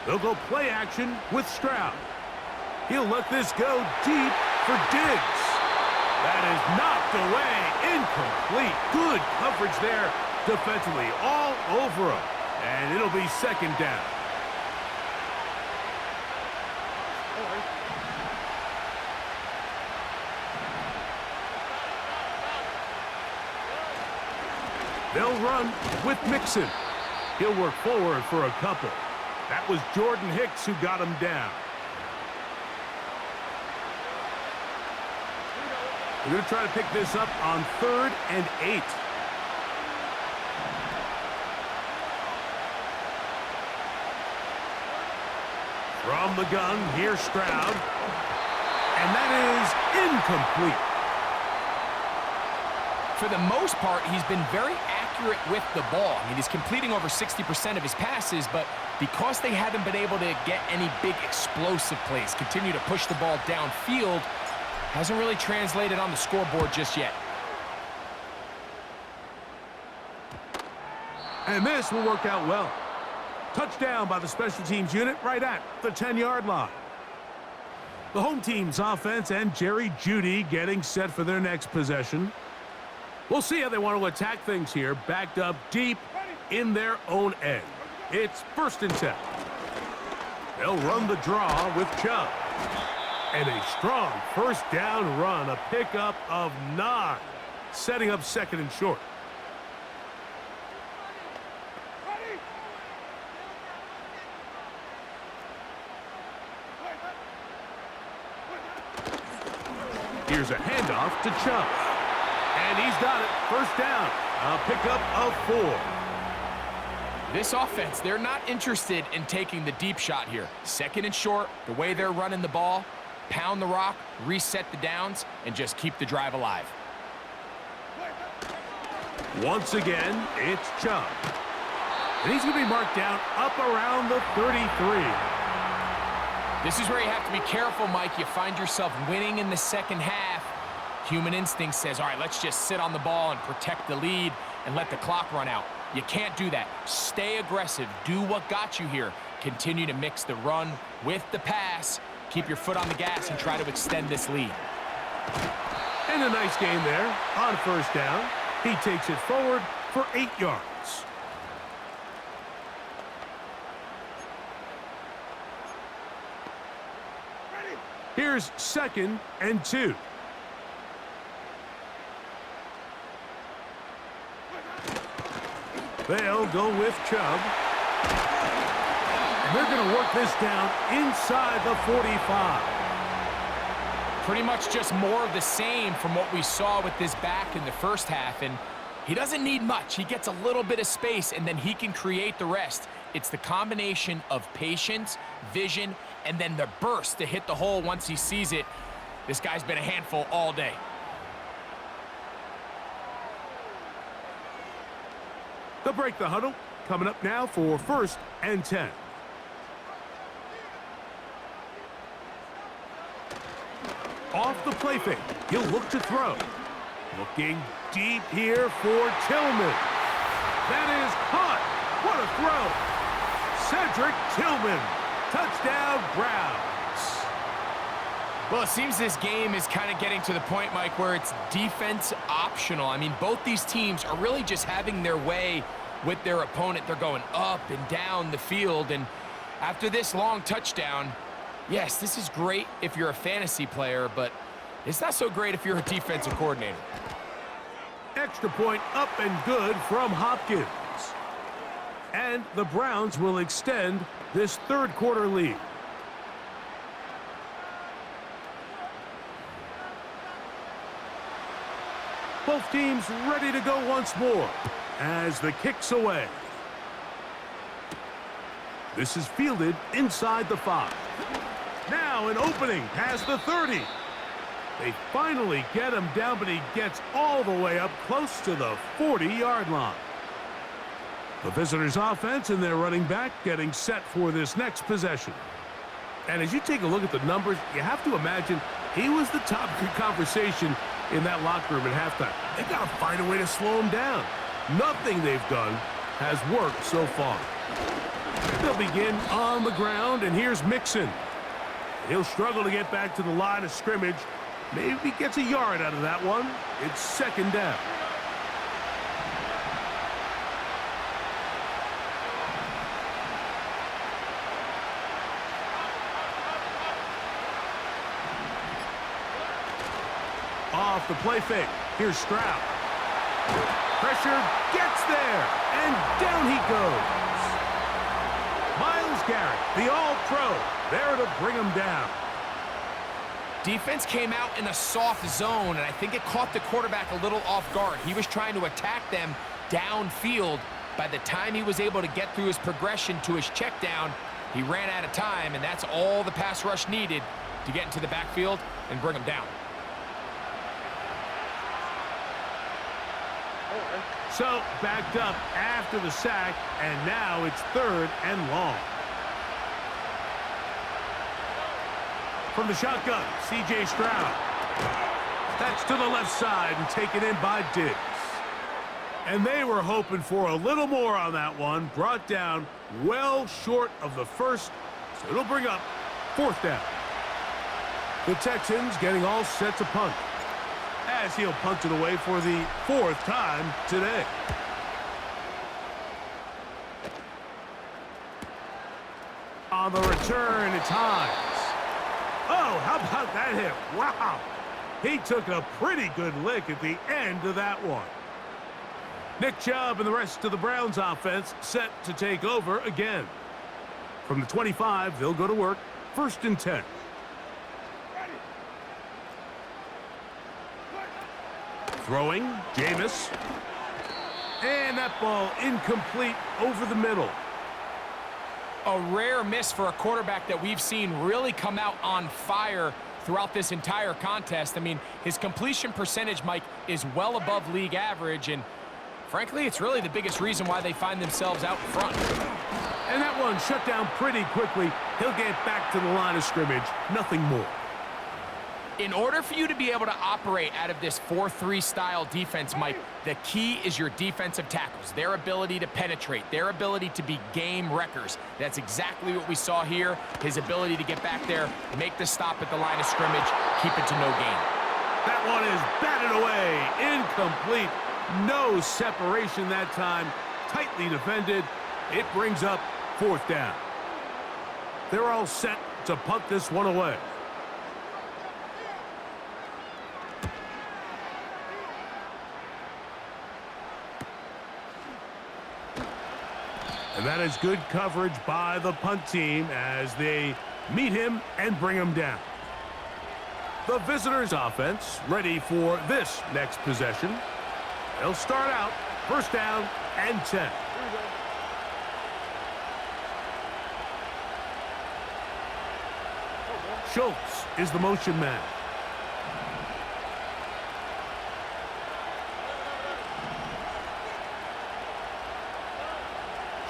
They'll go play action with Stroud. He'll let this go deep for Diggs. That is knocked away, incomplete. Good coverage there defensively, all over him. And it'll be 2nd down. They'll run with Mixon. He'll work forward for a couple. That was Jordan Hicks who got him down. We're going to try to pick this up on 3rd and 8. From the gun, here's Stroud. And that is incomplete. For the most part, he's been very accurate with the ball. I mean, he's completing over 60% of his passes, but because they haven't been able to get any big explosive plays, continue to push the ball downfield, hasn't really translated on the scoreboard just yet. And this will work out well. Touchdown by the special teams unit right at the 10-yard line. The home team's offense and Jerry Jeudy getting set for their next possession. We'll see how they want to attack things here, backed up deep in their own end. It's 1st and 10. They'll run the draw with Chubb. And a strong 1st down run, a pickup of 9, setting up 2nd and short. Here's a handoff to Chubb. And he's got it. 1st down. A pickup of 4. This offense, they're not interested in taking the deep shot here. 2nd and short, the way they're running the ball, pound the rock, reset the downs, and just keep the drive alive. Once again, it's Chubb. And he's going to be marked down up around the 33. This is where you have to be careful, Mike. You find yourself winning in the 2nd half. Human instinct says, all right, let's just sit on the ball and protect the lead and let the clock run out. You can't do that. Stay aggressive. Do what got you here. Continue to mix the run with the pass. Keep your foot on the gas and try to extend this lead. And a nice game there on 1st down. He takes it forward for 8 yards. Here's 2nd and 2. They'll go with Chubb. And they're going to work this down inside the 45. Pretty much just more of the same from what we saw with this back in the first half. And he doesn't need much. He gets a little bit of space, and then he can create the rest. It's the combination of patience, vision, and then the burst to hit the hole once he sees it. This guy's been a handful all day. They'll break the huddle. Coming up now for 1st and 10. Off the play fake. He'll look to throw. Looking deep here for Tillman. That is caught. What a throw. Cedric Tillman. Touchdown, Browns. Well, it seems this game is kind of getting to the point, Mike, where it's defense optional. I mean, both these teams are really just having their way with their opponent. They're going up and down the field, and after this long touchdown, yes, this is great if you're a fantasy player, but it's not so great if you're a defensive coordinator. Extra point up and good from Hopkins. And the Browns will extend this 3rd quarter lead. Both teams ready to go once more as the kick's away. This is fielded inside the 5. Now an opening past the 30. They finally get him down, but he gets all the way up close to the 40-yard line. The visitors' offense and their running back getting set for this next possession. And as you take a look at the numbers, you have to imagine he was the top conversation in that locker room at halftime. They got to find a way to slow him down. Nothing they've done has worked so far. They'll begin on the ground, and here's Mixon. He'll struggle to get back to the line of scrimmage. Maybe gets a yard out of that one. It's 2nd down. Off the play fake. Here's Stroud. Pressure gets there, and down he goes. Myles Garrett, the all-pro, there to bring him down. Defense came out in a soft zone, and I think it caught the quarterback a little off guard. He was trying to attack them downfield. By the time he was able to get through his progression to his check down, he ran out of time, and that's all the pass rush needed to get into the backfield and bring him down. So, backed up after the sack, and now it's 3rd and long. From the shotgun, C.J. Stroud. That's to the left side and taken in by Diggs. And they were hoping for a little more on that one. Brought down well short of the first, so it'll bring up 4th down. The Texans getting all set to punt, as he'll punt it away for the 4th time today. On the return, it's Hines. Oh, how about that hit? Wow. He took a pretty good lick at the end of that one. Nick Chubb and the rest of the Browns offense set to take over again. From the 25, they'll go to work. 1st and 10. Throwing, Jameis. And that ball incomplete over the middle. A rare miss for a quarterback that we've seen really come out on fire throughout this entire contest. I mean, his completion percentage, Mike, is well above league average, and frankly, it's really the biggest reason why they find themselves out front. And that one shut down pretty quickly. He'll get back to the line of scrimmage. Nothing more. In order for you to be able to operate out of this 4-3 style defense, Mike, the key is your defensive tackles, their ability to penetrate, their ability to be game wreckers. That's exactly what we saw here, his ability to get back there, make the stop at the line of scrimmage, keep it to no gain. That one is batted away, incomplete, no separation that time, tightly defended. It brings up 4th down. They're all set to punt this one away. And that is good coverage by the punt team as they meet him and bring him down. The visitors' offense ready for this next possession. They'll start out first down and 10. Schultz is the motion man.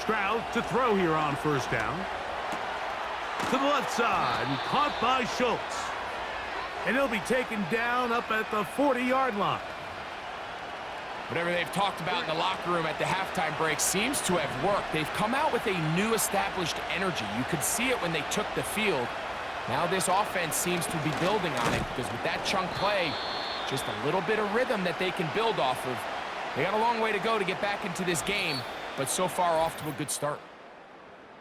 Stroud to throw here on first down. To the left side and caught by Schultz. And he'll be taken down up at the 40-yard line. Whatever they've talked about in the locker room at the halftime break seems to have worked. They've come out with a new established energy. You could see it when they took the field. Now this offense seems to be building on it because with that chunk play, just a little bit of rhythm that they can build off of. They got a long way to go to get back into this game, but so far off to a good start.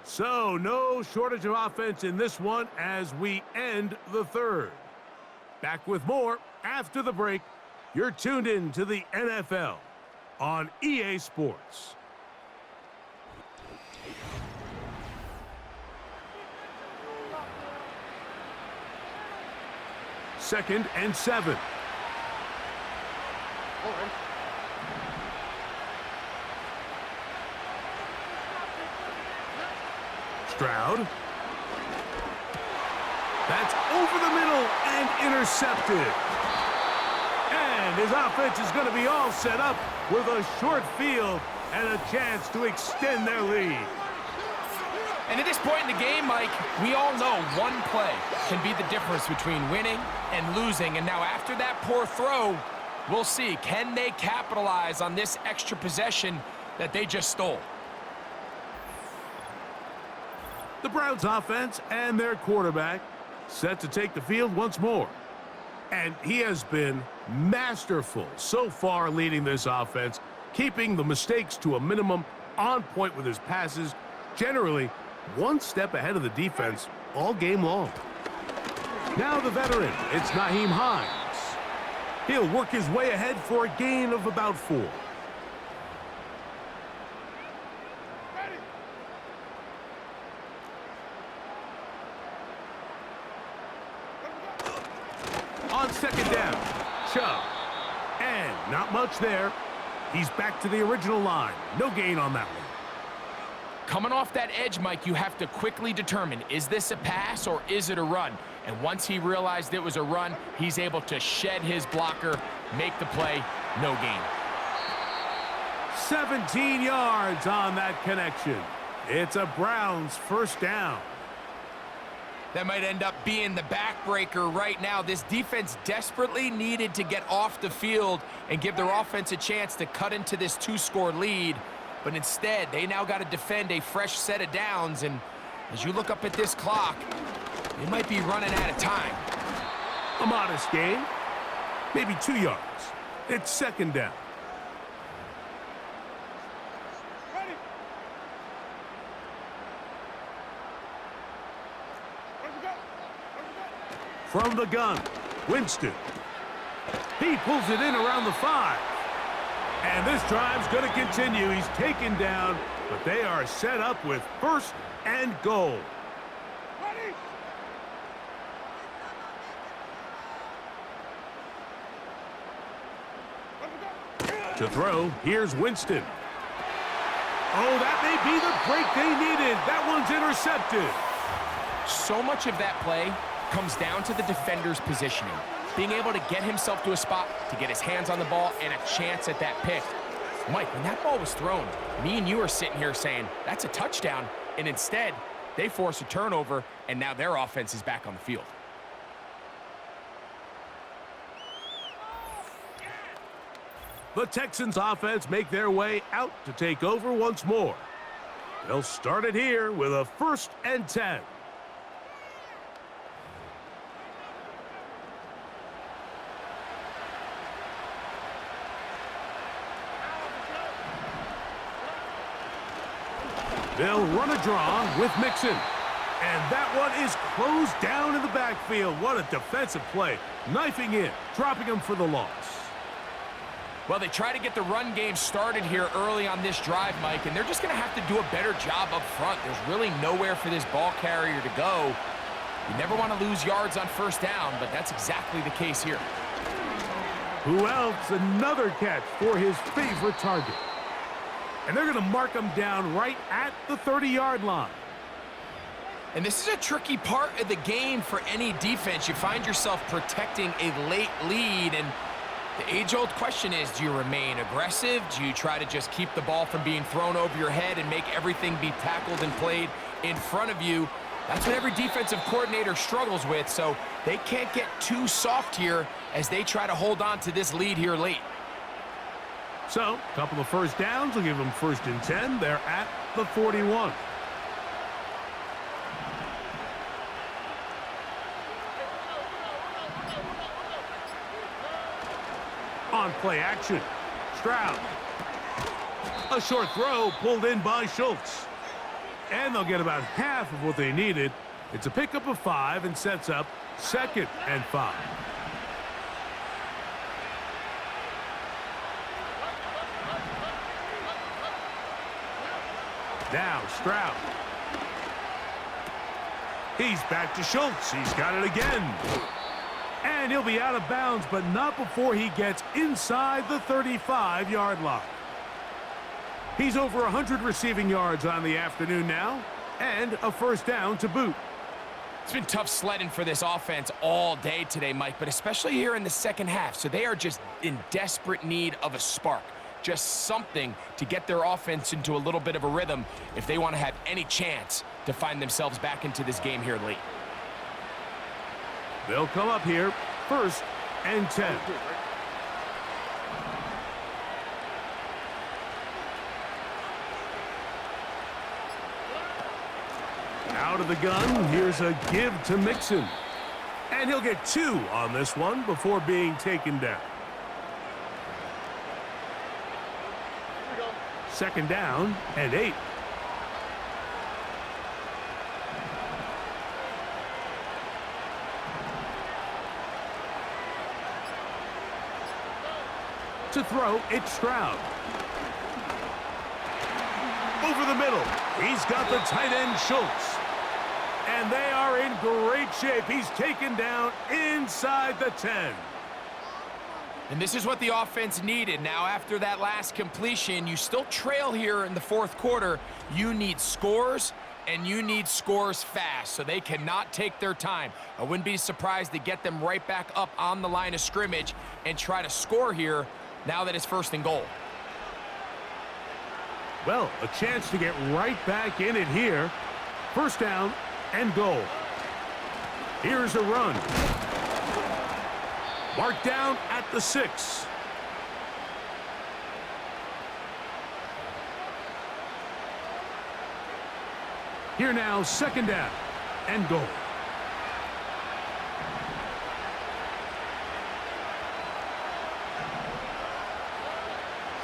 So no shortage of offense in this one as we end the third. Back with more after the break. You're tuned in to the NFL on EA Sports. Second and 7. Stroud. That's over the middle and intercepted. And his offense is going to be all set up with a short field and a chance to extend their lead. And at this point in the game, Mike, we all know one play can be the difference between winning and losing. And now after that poor throw, we'll see, can they capitalize on this extra possession that they just stole? The Browns offense and their quarterback set to take the field once more. And he has been masterful so far leading this offense, keeping the mistakes to a minimum, on point with his passes, generally one step ahead of the defense all game long. Now the veteran, it's Nyheim Hines. He'll work his way ahead for a gain of about 4. On second down, Chubb. And not much there. He's back to the original line. No gain on that one. Coming off that edge, Mike, you have to quickly determine, is this a pass or is it a run? And once he realized it was a run, he's able to shed his blocker, make the play, no gain. 17 yards on that connection. It's a Browns first down. That might end up being the backbreaker right now. This defense desperately needed to get off the field and give their offense a chance to cut into this 2-score lead. But instead, they now got to defend a fresh set of downs. And as you look up at this clock, they might be running out of time. A modest gain, maybe 2 yards. It's second down. From the gun, Winston. He pulls it in around the 5. And this drive's going to continue. He's taken down, but they are set up with first and goal. To throw, here's Winston. Oh, that may be the break they needed. That one's intercepted. So much of that play comes down to the defender's positioning, being able to get himself to a spot to get his hands on the ball and a chance at that pick. Mike, when that ball was thrown, me and you are sitting here saying, that's a touchdown, and instead, they force a turnover, and now their offense is back on the field. The Texans offense make their way out to take over once more. They'll start it here with a first and 10. They'll run a draw with Mixon. And that one is closed down in the backfield. What a defensive play. Knifing in, dropping him for the loss. Well, they try to get the run game started here early on this drive, Mike, and they're just going to have to do a better job up front. There's really nowhere for this ball carrier to go. You never want to lose yards on first down, but that's exactly the case here. Who else? Another catch for his favorite target. And they're going to mark him down right at the 30-yard line. And this is a tricky part of the game for any defense. You find yourself protecting a late lead, and the age-old question is, do you remain aggressive? Do you try to just keep the ball from being thrown over your head and make everything be tackled and played in front of you? That's what every defensive coordinator struggles with, so they can't get too soft here as they try to hold on to this lead here late. So, a couple of first downs will give them 1st and 10. They're at the 41. On play action, Stroud. A short throw pulled in by Schultz. And they'll get about half of what they needed. It's a pickup of 5 and sets up 2nd and 5. Now Stroud. He's back to Schultz. He's got it again. And he'll be out of bounds, but not before he gets inside the 35-yard line. He's over 100 receiving yards on the afternoon now, and a 1st down to boot. It's been tough sledding for this offense all day today, Mike, but especially here in the second half. So they are just in desperate need of a spark, just something to get their offense into a little bit of a rhythm if they want to have any chance to find themselves back into this game here late. They'll come up here, 1st and 10. Out of the gun, here's a give to Mixon. And he'll get 2 on this one before being taken down. 2nd down and 8. To throw, it's Stroud. Over the middle, he's got the tight end Schultz. And they are in great shape. He's taken down inside the 10. And this is what the offense needed. Now, after that last completion, you still trail here in the 4th quarter. You need scores, and you need scores fast, so they cannot take their time. I wouldn't be surprised to get them right back up on the line of scrimmage and try to score here now that it's 1st and goal. Well, a chance to get right back in it here. 1st down and goal. Here's a run. Marked down at the 6. Here now, 2nd down and goal.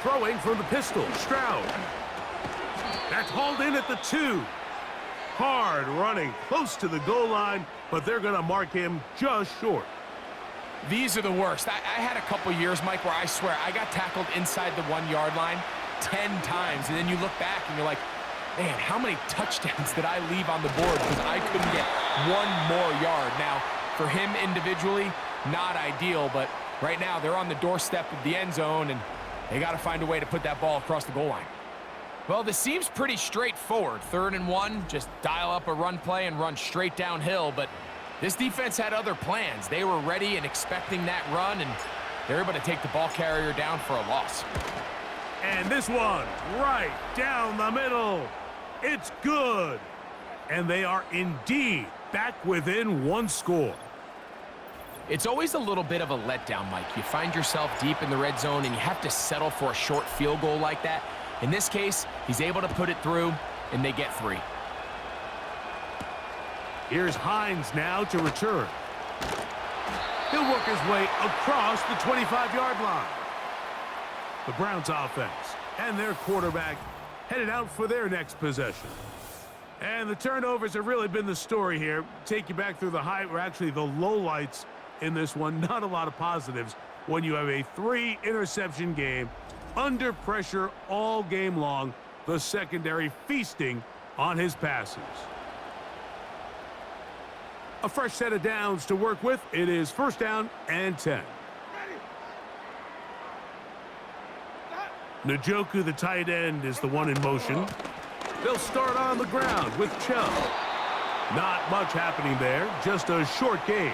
Throwing from the pistol, Stroud. That's hauled in at the 2. Hard running, close to the goal line, but they're going to mark him just short. These are the worst. I had a couple years, Mike, where I swear I got tackled inside the 1-yard line 10 times, and then you look back and you're like, man, how many touchdowns did I leave on the board because I couldn't get 1 more yard? Now, for him individually, not ideal, but right now they're on the doorstep of the end zone, and they got to find a way to put that ball across the goal line. Well, this seems pretty straightforward. 3rd and 1, just dial up a run play and run straight downhill, but this defense had other plans. They were ready and expecting that run, and they're able to take the ball carrier down for a loss. And this one, right down the middle. It's good. And they are indeed back within 1 score. It's always a little bit of a letdown, Mike. You find yourself deep in the red zone, and you have to settle for a short field goal like that. In this case, he's able to put it through, and they get 3. Here's Hines now to return. He'll work his way across the 25-yard line. The Browns offense and their quarterback headed out for their next possession. And the turnovers have really been the story here. Take you back through the high, or actually the lowlights in this one. Not a lot of positives. when you have a 3-interception game under pressure all game long, the secondary feasting on his passes. A fresh set of downs to work with. It is 1st down and 10. Njoku, the tight end, is the one in motion. They'll start on the ground with Chubb. Not much happening there, just a short gain.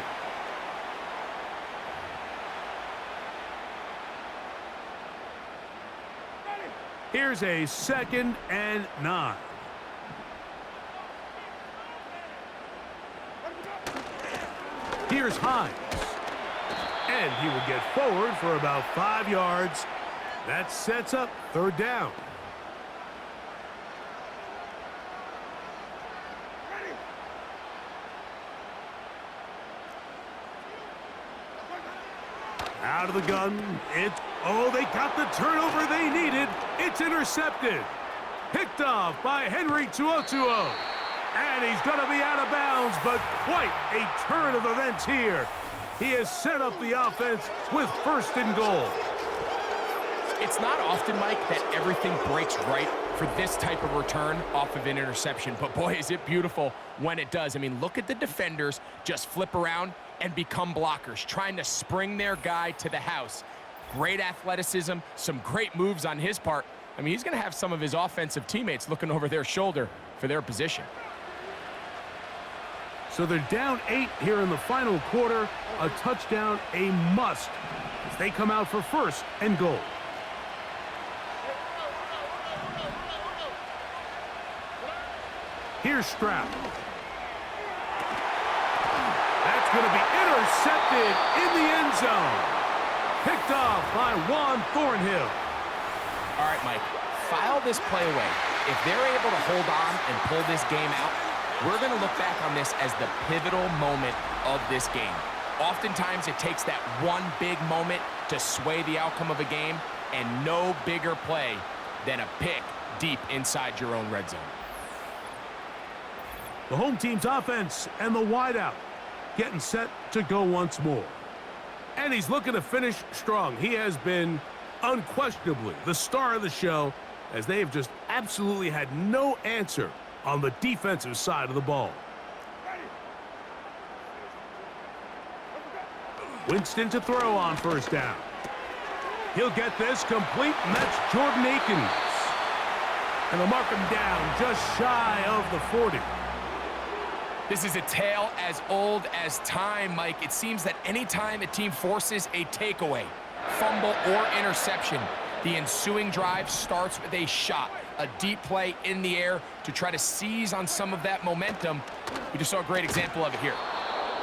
Here's a 2nd and 9. Here's Hines. And he will get forward for about 5 yards. That sets up 3rd down. Out of the gun. They got the turnover they needed. It's intercepted. Picked off by Henry To'oTo'o. And he's going to be out of bounds, but quite a turn of events here. He has set up the offense with 1st and goal. It's not often, Mike, that everything breaks right for this type of return off of an interception. But boy, is it beautiful when it does. I mean, look at the defenders just flip around and become blockers, trying to spring their guy to the house. Great athleticism, some great moves on his part. I mean, he's going to have some of his offensive teammates looking over their shoulder for their position. So they're down 8 here in the final quarter. A touchdown, a must, as they come out for 1st and goal. Here's Stroud. That's going to be intercepted in the end zone. Picked off by Juan Thornhill. All right, Mike, file this play away. If they're able to hold on and pull this game out, we're going to look back on this as the pivotal moment of this game. Oftentimes, it takes that one big moment to sway the outcome of a game, and no bigger play than a pick deep inside your own red zone. The home team's offense and the wideout getting set to go once more. And he's looking to finish strong. He has been unquestionably the star of the show, as they have just absolutely had no answer on the defensive side of the ball. Winston to throw on 1st down. He'll get this complete, and that's Jordan Akins. And they'll mark him down just shy of the 40. This is a tale as old as time, Mike. It seems that anytime a team forces a takeaway, fumble, or interception, the ensuing drive starts with a shot, a deep play in the air to try to seize on some of that momentum. We just saw a great example of it here.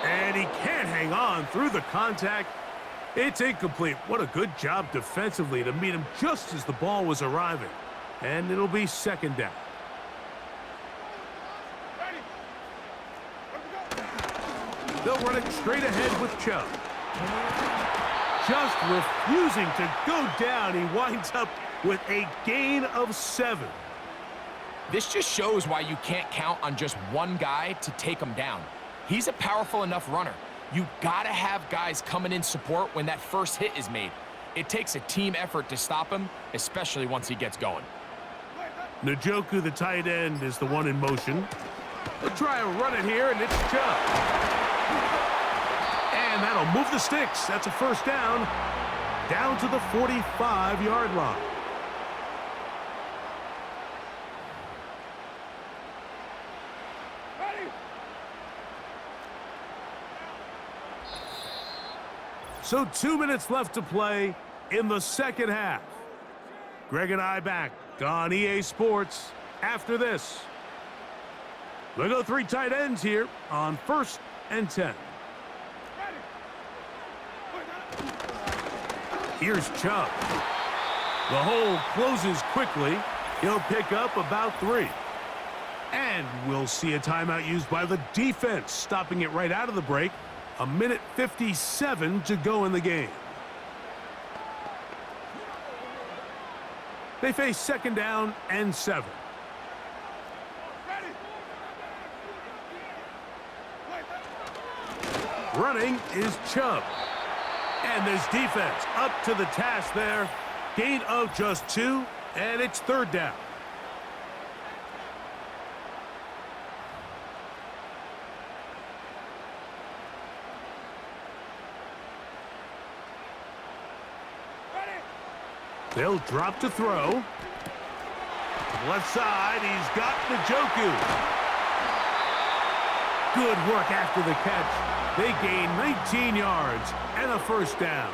And he can't hang on through the contact. It's incomplete. What a good job defensively to meet him just as the ball was arriving. And it'll be 2nd down. They'll run it straight ahead with Chubb. Just refusing to go down. He winds up with a gain of 7. This just shows why you can't count on just one guy to take him down. He's a powerful enough runner. You gotta have guys coming in support when that first hit is made. It takes a team effort to stop him, especially once he gets going. Njoku, the tight end, is the one in motion. They'll try and run it here, and it's Chubb. And that'll move the sticks. That's a 1st down. Down to the 45-yard line. So 2 minutes left to play in the 2nd half. Greg and I back on EA Sports after this. We'll go 3 tight ends here on 1st and 10. Here's Chubb. The hole closes quickly. He'll pick up about 3. And we'll see a timeout used by the defense, stopping it right out of the break. 1:57 to go in the game. They face 2nd down and 7. Running is Chubb. And this defense up to the task there. Gain of just 2, and it's 3rd down. They'll drop to throw. Left side, he's got Njoku. Good work after the catch. They gain 19 yards and a 1st down.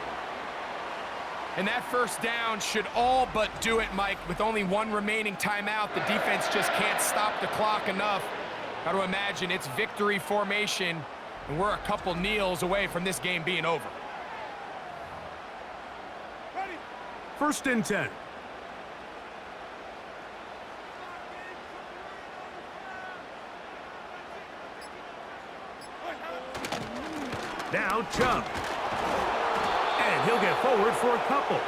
And that 1st down should all but do it, Mike. With only 1 remaining timeout, the defense just can't stop the clock enough. Got to imagine it's victory formation, and we're a couple kneels away from this game being over. 1st and 10. Now Chubb. And he'll get forward for a couple.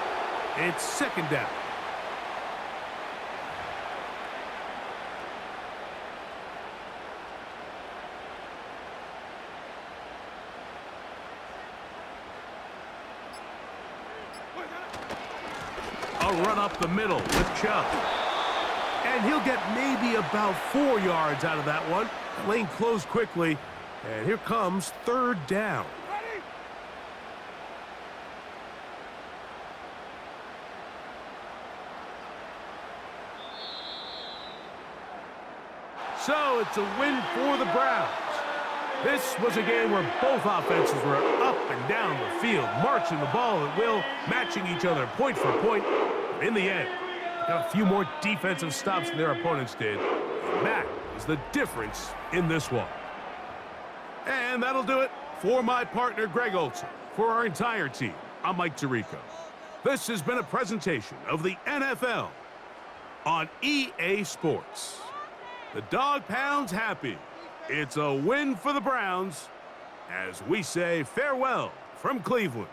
It's 2nd down. A run up the middle with Chubb. And he'll get maybe about 4 yards out of that one. Lane closed quickly. And here comes 3rd down. So it's a win for the Browns. This was a game where both offenses were up and down the field, marching the ball at will, matching each other point for point. In the end, got a few more defensive stops than their opponents did. And that is the difference in this one. And that'll do it for my partner, Greg Olson. For our entire team, I'm Mike Tirico. This has been a presentation of the NFL on EA Sports. The Dog Pound's happy. It's a win for the Browns as we say farewell from Cleveland.